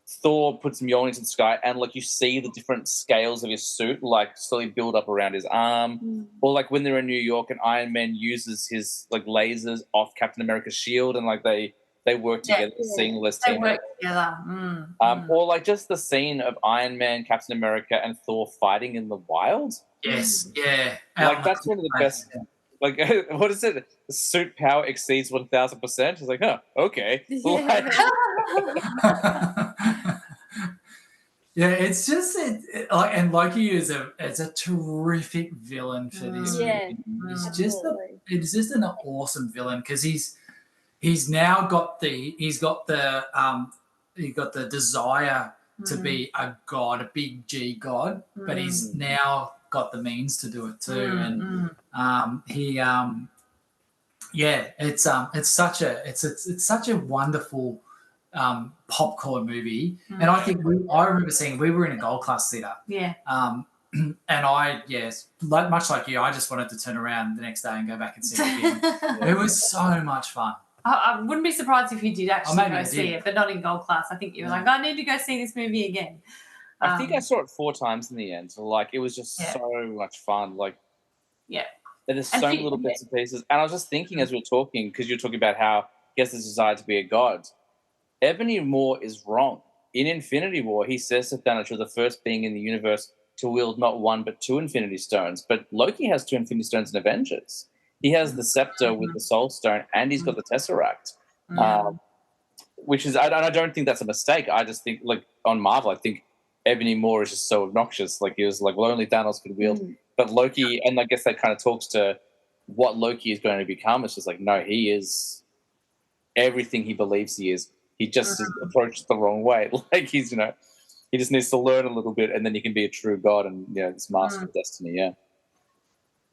Thor puts Mjolnir into the sky, and like you see the different scales of his suit like slowly build up around his arm, or like when they're in New York and Iron Man uses his like lasers off Captain America's shield, and like they work together, seamless team. They work together. Or like just the scene of Iron Man, Captain America, and Thor fighting in the wild. Yes, yeah. Like that's one of the best. Like, what is it? The suit power exceeds 1,000%. It's like, oh, okay. Yeah, it's just and Loki is a terrific villain for this movie. It's just an awesome villain because he's now got the desire to be a god, a big G god, but he's now got the means to do it too. And it's such a wonderful popcorn movie. And I think I remember seeing, we were in a gold class theater. Yeah. And much like you, I just wanted to turn around the next day and go back and see it again. It was so much fun. I wouldn't be surprised if you did actually go see it, but not in gold class. I think you were like, I need to go see this movie again. I think I saw it 4 times in the end. So like it was just so much fun. Like, and there's so many little bits and pieces. And I was just thinking as we were talking, because you're talking about how he has this desire to be a god. Ebony Moore is wrong. In Infinity War, he says to Thanos, "You're the first being in the universe to wield not 1 but 2 Infinity Stones." But Loki has 2 Infinity Stones in Avengers. He has the scepter with the Soul Stone, and he's got the Tesseract, which is I don't think that's a mistake. I just think, like on Marvel, I think Ebony Moore is just so obnoxious. Like he was like, well, only Thanos could wield, but Loki, and I guess that kind of talks to what Loki is going to become. It's just like, no, he is everything he believes he is. He just is approached the wrong way. Like he's he just needs to learn a little bit, and then he can be a true god and this master of destiny. Yeah.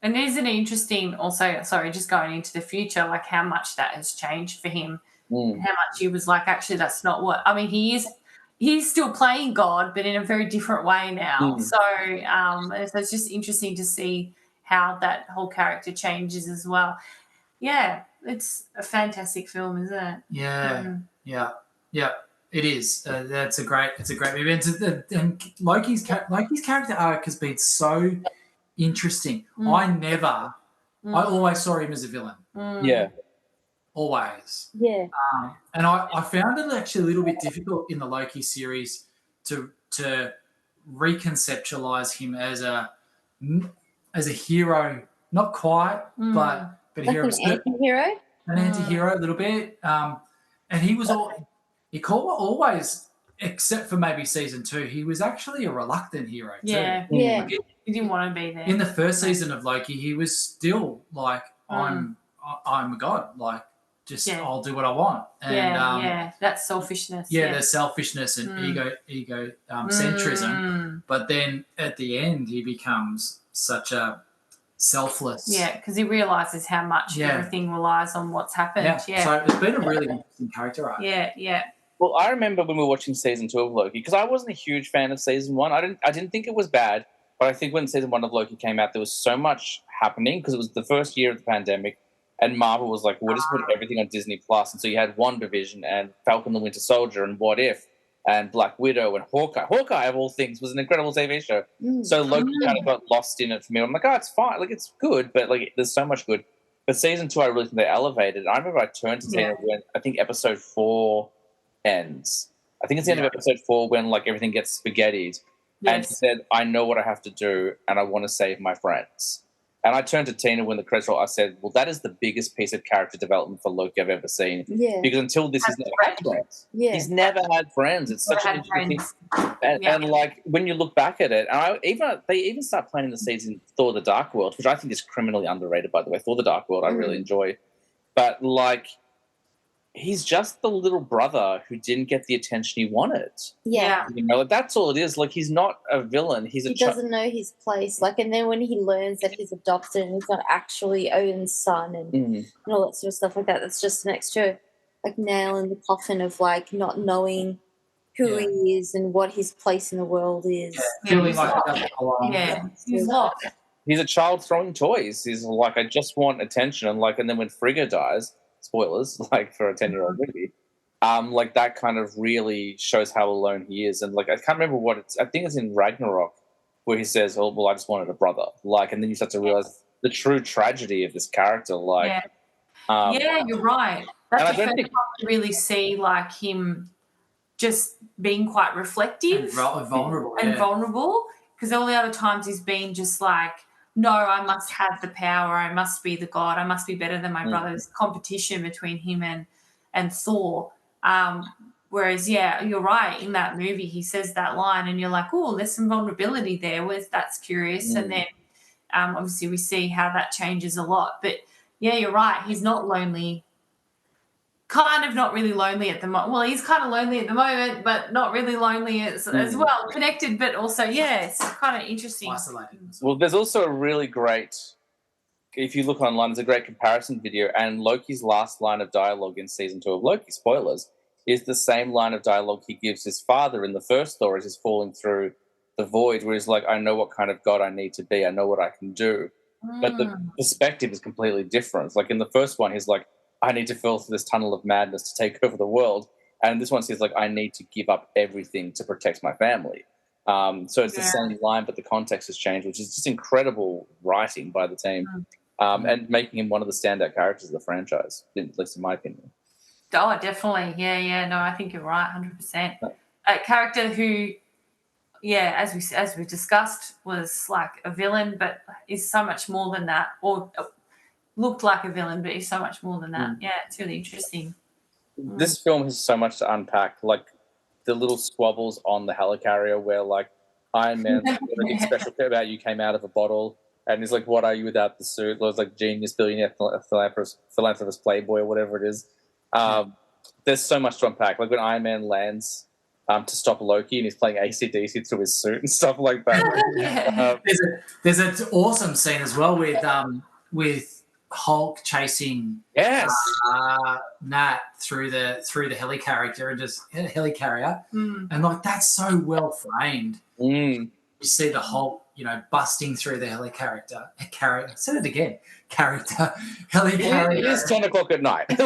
And isn't it interesting also, sorry, just going into the future, like how much that has changed for him, and how much he was like, actually, that's not what, I mean, he's still playing God, but in a very different way now. So it's just interesting to see how that whole character changes as well. Yeah, it's a fantastic film, isn't it? Yeah. It is. That's a great movie. And Loki's character arc has been so interesting. I always saw him as a villain. Yeah. always. Yeah. And I found it actually a little bit difficult in the Loki series to reconceptualize him as a hero, not quite, but a Like hero, an anti-hero? an anti-hero a little bit. And he was always, except for maybe season 2, he was actually a reluctant hero too. Yeah. Yeah. He didn't want to be there. In the first season of Loki, he was still like, I'm a god, like just I'll do what I want. And that's selfishness. there's selfishness and ego centrism. But then at the end, he becomes such a selfless. Yeah, because he realizes how much everything relies on what's happened. Yeah. So it's been a really interesting character arc. Yeah. Well, I remember when we were watching season 2 of Loki, because I wasn't a huge fan of season 1. I didn't think it was bad, but I think when season 1 of Loki came out, there was so much happening because it was the first year of the pandemic, and Marvel was like, we'll just put everything on Disney Plus. And so you had WandaVision and Falcon the Winter Soldier and What If and Black Widow and Hawkeye. Hawkeye, of all things, was an incredible TV show. So Loki kind of got lost in it for me. I'm like, it's fine. Like, it's good, but like, there's so much good. But season 2, I really think they elevated. I remember I turned to Tina when I think episode 4 ends. I think it's the end of episode 4 when like everything gets spaghettied. And she said, I know what I have to do and I want to save my friends. And I turned to Tina when the credits rolled. I said, well, that is the biggest piece of character development for Loki I've ever seen. Yeah. Because until this, he's never had friends. Yeah. He's never had friends. It's such an interesting thing. And like, when you look back at it, and they even start planning the season Thor the Dark World, which I think is criminally underrated, by the way. Thor the Dark World, I really enjoy. But like, he's just the little brother who didn't get the attention he wanted. Yeah. You know, like, that's all it is. Like, he's not a villain. He doesn't know his place. Like, and then when he learns that he's adopted and he's not actually Odin's son and all that sort of stuff like that, that's just an extra like nail in the coffin of like not knowing who he is and what his place in the world is. Feeling like he doesn't belong. He's lost. He's a child throwing toys. He's like, I just want attention. And then when Frigga dies, spoilers, like for a 10-year-old movie, like that kind of really shows how alone he is. And like, I can't remember I think it's in Ragnarok where he says, oh, well, I just wanted a brother. Like, and then you start to realize the true tragedy of this character. Like, you're right. That's the first time you really see like him just being quite reflective and vulnerable. Vulnerable. Because all the other times he's been just like, no, I must have the power. I must be the god. I must be better than my brothers. Competition between him and Thor. Whereas, you're right. In that movie, he says that line, and you're like, oh, there's some vulnerability there. That's curious. And then, obviously, we see how that changes a lot. But you're right. He's not lonely. Kind of not really lonely at the moment. Well, he's kind of lonely at the moment, but not really lonely as well. Connected, but also, it's kind of interesting. Isolated. Well, there's also a really great, if you look online, there's a great comparison video, and Loki's last line of dialogue in season 2 of Loki, spoilers, is the same line of dialogue he gives his father in the first Thor as he's falling through the void, where he's like, I know what kind of god I need to be. I know what I can do. But the perspective is completely different. Like in the first one, he's like, I need to fall through this tunnel of madness to take over the world. And this one says, like, I need to give up everything to protect my family. So it's the same line, but the context has changed, which is just incredible writing by the team and making him one of the standout characters of the franchise, at least in my opinion. Oh, definitely. Yeah. No, I think you're right, 100%. A character who, as we discussed, was like a villain, but is so much more than that, or looked like a villain, but he's so much more than that. Yeah, it's really interesting. This film has so much to unpack, like the little squabbles on the helicarrier where, like, Iron Man, something special about you came out of a bottle, and he's like, what are you without the suit? It was like genius, billionaire, philanthropist, playboy, or whatever it is. There's so much to unpack. Like when Iron Man lands to stop Loki and he's playing AC/DC through his suit and stuff like that. There's an awesome scene as well with Hulk chasing Nat through the helicarrier and just helicarrier, and like that's so well framed. You see the Hulk, busting through the helicarrier. Said it again. Helicarrier. It is 10 o'clock at night. We've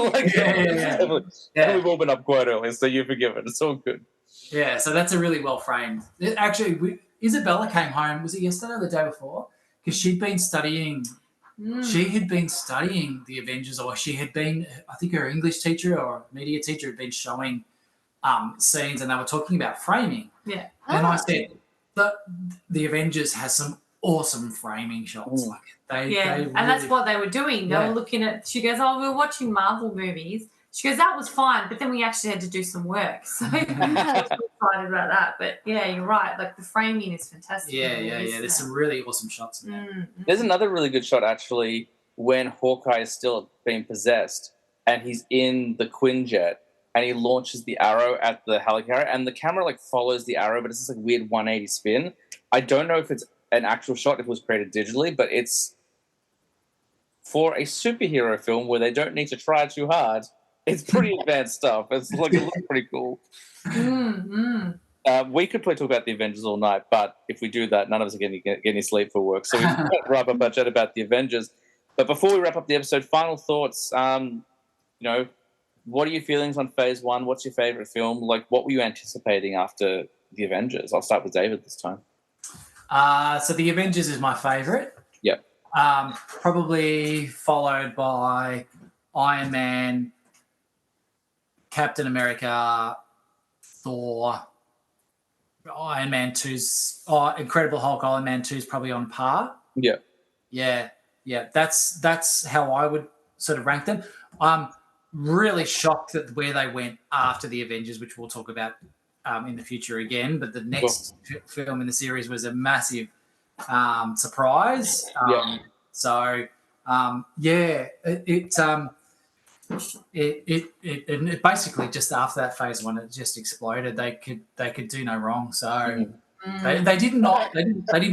all been up quite early, so you're forgiven. It's all good. Yeah, so that's a really well framed. Actually, Isabella came home. Was it yesterday or the day before? Because she'd been studying She had been studying the Avengers, or she had been, I think her English teacher or media teacher had been showing scenes, and they were talking about framing. Yeah. And I said, the Avengers has some awesome framing shots. Like they really, and that's what they were doing. They were looking at. She goes, "Oh, we were watching Marvel movies." She goes, "That was fine, but then we actually had to do some work." So I was excited about that. But yeah, you're right. Like the framing is fantastic. Yeah. There's some really awesome shots. There's another really good shot actually when Hawkeye is still being possessed and he's in the Quinjet and he launches the arrow at the helicarrier and the camera like follows the arrow, but it's this like weird 180 spin. I don't know if it's an actual shot, if it was created digitally, but it's for a superhero film where they don't need to try too hard. It's pretty advanced stuff. It's like it looks pretty cool. We could probably talk about the Avengers all night, but if we do that, none of us are going to get any sleep for work. So we can wrap up our chat about the Avengers. But before we wrap up the episode, final thoughts. What are your feelings on Phase 1? What's your favorite film? Like, what were you anticipating after the Avengers? I'll start with David this time. So the Avengers is my favorite. Yep. Probably followed by Iron Man, Captain America, Thor, Iron Man 2's Incredible Hulk. Iron Man 2 is probably on par. Yeah. That's how I would sort of rank them. I'm really shocked at where they went after the Avengers, which we'll talk about in the future again. But the next film in the series was a massive surprise. It basically just after that Phase 1, it just exploded. They could do no wrong. So they didn't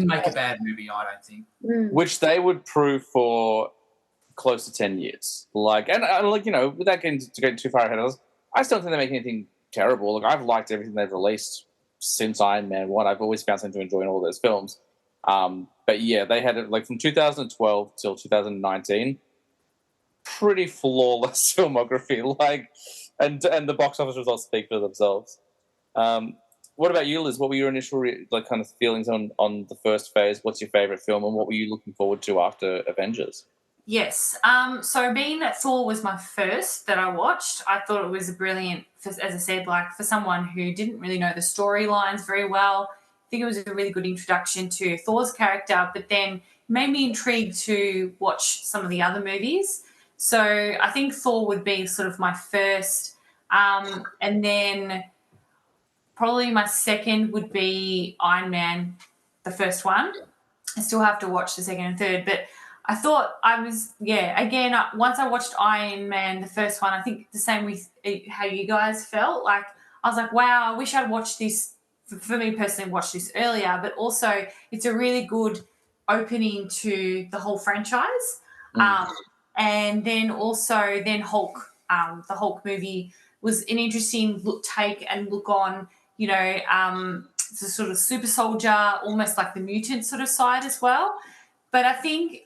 make a bad movie, I don't think. Which they would prove for close to 10 years. Without getting too far ahead of us, I still don't think they make anything terrible. Like I've liked everything they've released since Iron Man 1. I've always found something to enjoy in all those films. But yeah, they had it like from 2012 till 2019. Pretty flawless filmography, and the box office results speak for themselves. What about you, Liz? What were your initial kind of feelings on the first phase? What's your favorite film, and what were you looking forward to after Avengers? Yes. So being that Thor was my first that I watched, I thought it was a brilliant, as I said, like for someone who didn't really know the storylines very well, I think it was a really good introduction to Thor's character, but then made me intrigued to watch some of the other movies. So I think Thor would be sort of my first, and then probably my second would be Iron Man, the first one. I still have to watch the second and third, but I thought once I watched Iron Man, the first one, I think the same with how you guys felt. Like, I was like, wow, I wish I'd watched this, for me personally, watched this earlier, but also it's a really good opening to the whole franchise. And then also Hulk, the Hulk movie was an interesting take and look on, the sort of super soldier, almost like the mutant sort of side as well. But I think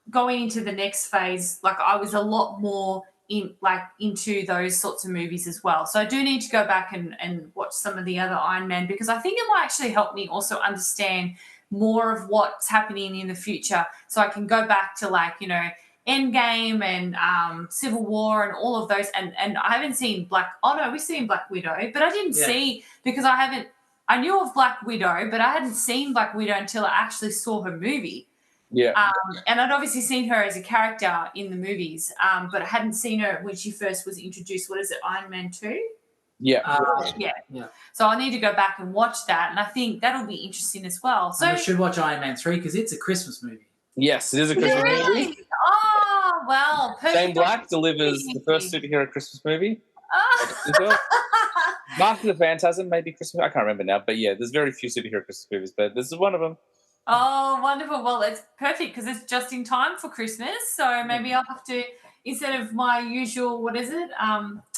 going into the next phase, like I was a lot more into those sorts of movies as well. So I do need to go back and watch some of the other Iron Man, because I think it might actually help me also understand more of what's happening in the future. So I can go back to Endgame and Civil War and all of those. And I haven't seen we've seen Black Widow, but I didn't see, because I knew of Black Widow, but I hadn't seen Black Widow until I actually saw her movie. Yeah. And I'd obviously seen her as a character in the movies, but I hadn't seen her when she first was introduced. What is it, Iron Man 2? Yeah. Yeah. So I need to go back and watch that, and I think that'll be interesting as well. So we should watch Iron Man 3 because it's a Christmas movie. Yes, it is a Christmas movie. Oh, well. Shane Black delivers the first superhero Christmas movie. Mark the Phantasm, maybe Christmas. I can't remember now, but yeah, there's very few superhero Christmas movies, but this is one of them. Oh, wonderful. Well, it's perfect because it's just in time for Christmas. So maybe I'll have to, instead of my usual, what is it?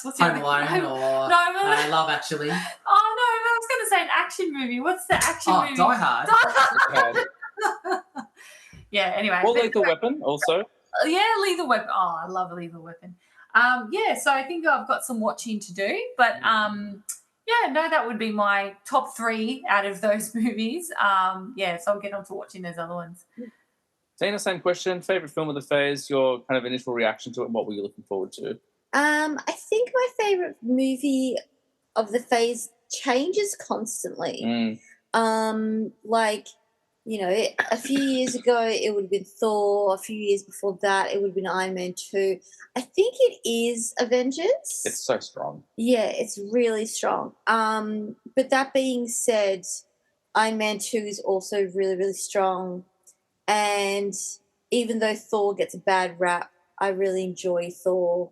What's Home Alone or Love Actually. Oh, no, I was going to say an action movie. What's the action movie? Die Hard. Yeah, anyway. Or Lethal Weapon also. Yeah, Lethal Weapon. Oh, I love a Lethal Weapon. So I think I've got some watching to do, but that would be my top 3 out of those movies. So I'll get on to watching those other ones. Tina, same question. Favorite film of the phase, your kind of initial reaction to it, and what were you looking forward to? I think my favorite movie of the phase changes constantly. Like, you know, a few years ago it would have been Thor. A few years before that it would have been Iron Man 2. I think it is Avengers. It's so strong. Yeah, it's really strong. But that being said, Iron Man 2 is also really, really strong. And even though Thor gets a bad rap, I really enjoy Thor.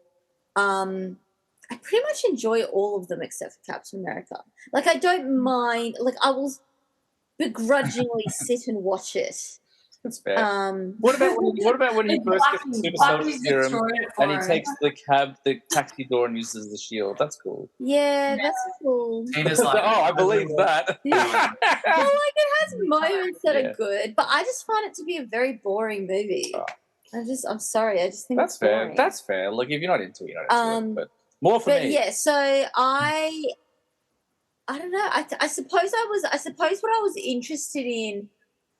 I pretty much enjoy all of them except for Captain America. Like, I don't mind. Like, I will begrudgingly sit and watch it. That's fair. What about when he first gets the super soldier serum and he takes the taxi door and uses the shield? That's cool. Yeah, that's cool. Tina's like, I believe that. Yeah. Well, like, it has moments that are good, but I just find it to be a very boring movie. Oh. I'm sorry. I just think that's it's fair. boring. That's fair. Look, if you're not into it, you're not into it. But more for me. Yeah, so I don't know. I suppose what I was interested in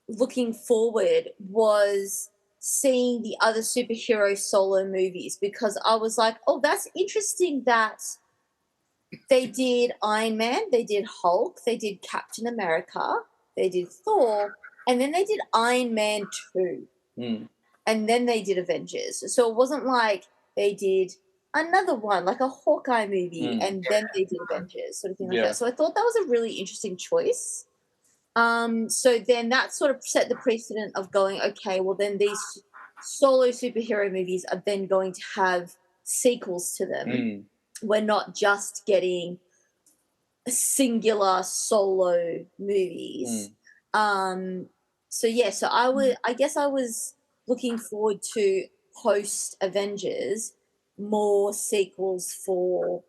looking forward was seeing the other superhero solo movies, because I was like, oh, that's interesting that they did Iron Man, they did Hulk, they did Captain America, they did Thor, and then they did Iron Man 2. And then they did Avengers. So it wasn't like they did another one, like a Hawkeye movie, and then they did Avengers, sort of thing like that. So I thought that was a really interesting choice. So then that sort of set the precedent of going, okay, well then these solo superhero movies are then going to have sequels to them. We're not just getting singular solo movies. So I guess I was looking forward to post Avengers more sequels for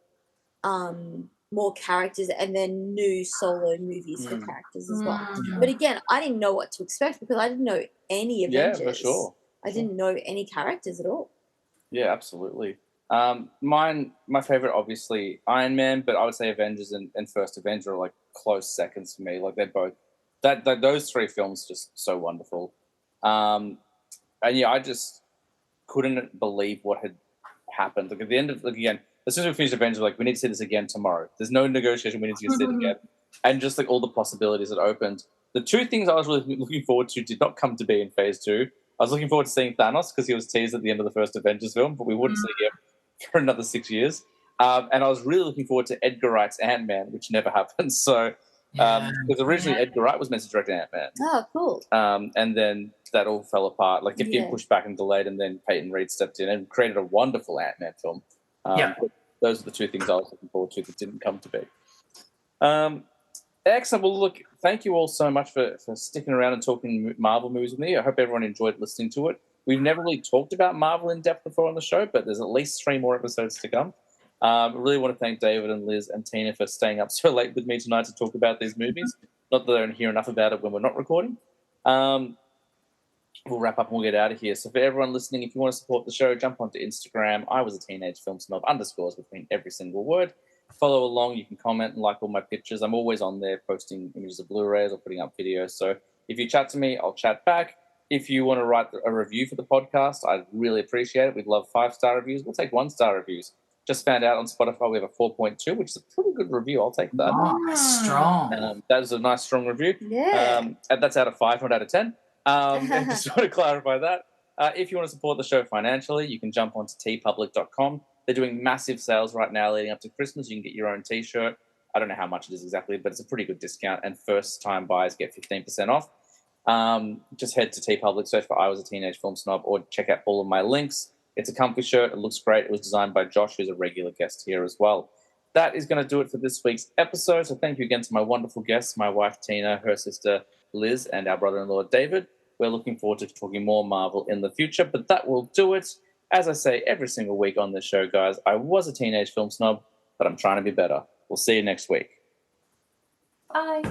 more characters, and then new solo movies for characters as well. But again, I didn't know what to expect because I didn't know any Avengers. Yeah, for sure. I didn't know any characters at all. Yeah, absolutely. My favorite, obviously, Iron Man, but I would say Avengers and First Avenger are like close seconds for me. Like they're both those three films just so wonderful. And yeah, I just couldn't believe what had happened. Like at the end of again, as soon as we finished Avengers, like we need to see this again tomorrow. There's no negotiation. We need to see it again, and just like all the possibilities that opened. The two things I was really looking forward to did not come to be in Phase 2. I was looking forward to seeing Thanos because he was teased at the end of the first Avengers film, but we wouldn't see him for another 6 years. And I was really looking forward to Edgar Wright's Ant-Man, which never happened. So, because originally Edgar Wright was meant to direct Ant-Man. Oh, cool. And then that all fell apart. Like, kept getting pushed back and delayed, and then Peyton Reed stepped in and created a wonderful Ant-Man film. Those are the two things I was looking forward to that didn't come to be. Excellent. Well, look, thank you all so much for sticking around and talking Marvel movies with me. I hope everyone enjoyed listening to it. We've never really talked about Marvel in depth before on the show, but there's at least 3 more episodes to come. I really want to thank David and Liz and Tina for staying up so late with me tonight to talk about these movies. Not that I don't hear enough about it when we're not recording. We'll wrap up and we'll get out of here. So for everyone listening, if you want to support the show, jump onto Instagram. I was a teenage film snob _ between every single word. Follow along. You can comment and like all my pictures. I'm always on there posting images of Blu-rays or putting up videos. So if you chat to me, I'll chat back. If you want to write a review for the podcast, I'd really appreciate it. We'd love 5-star reviews. We'll take 1-star reviews. Just found out on Spotify we have a 4.2, which is a pretty good review. I'll take that. Strong. That is a nice, strong review. Yeah. And that's out of 5, not out of 10. And just want to clarify that. If you want to support the show financially, you can jump onto tpublic.com. They're doing massive sales right now leading up to Christmas. You can get your own T-shirt. I don't know how much it is exactly, but it's a pretty good discount. And first-time buyers get 15% off. Just head to TeePublic, search for I Was a Teenage Film Snob, or check out all of my links. It's a comfy shirt. It looks great. It was designed by Josh, who's a regular guest here as well. That is going to do it for this week's episode. So thank you again to my wonderful guests, my wife Tina, her sister Liz, and our brother-in-law David. We're looking forward to talking more Marvel in the future, but that will do it. As I say every single week on this show, guys, I was a teenage film snob, but I'm trying to be better. We'll see you next week. Bye.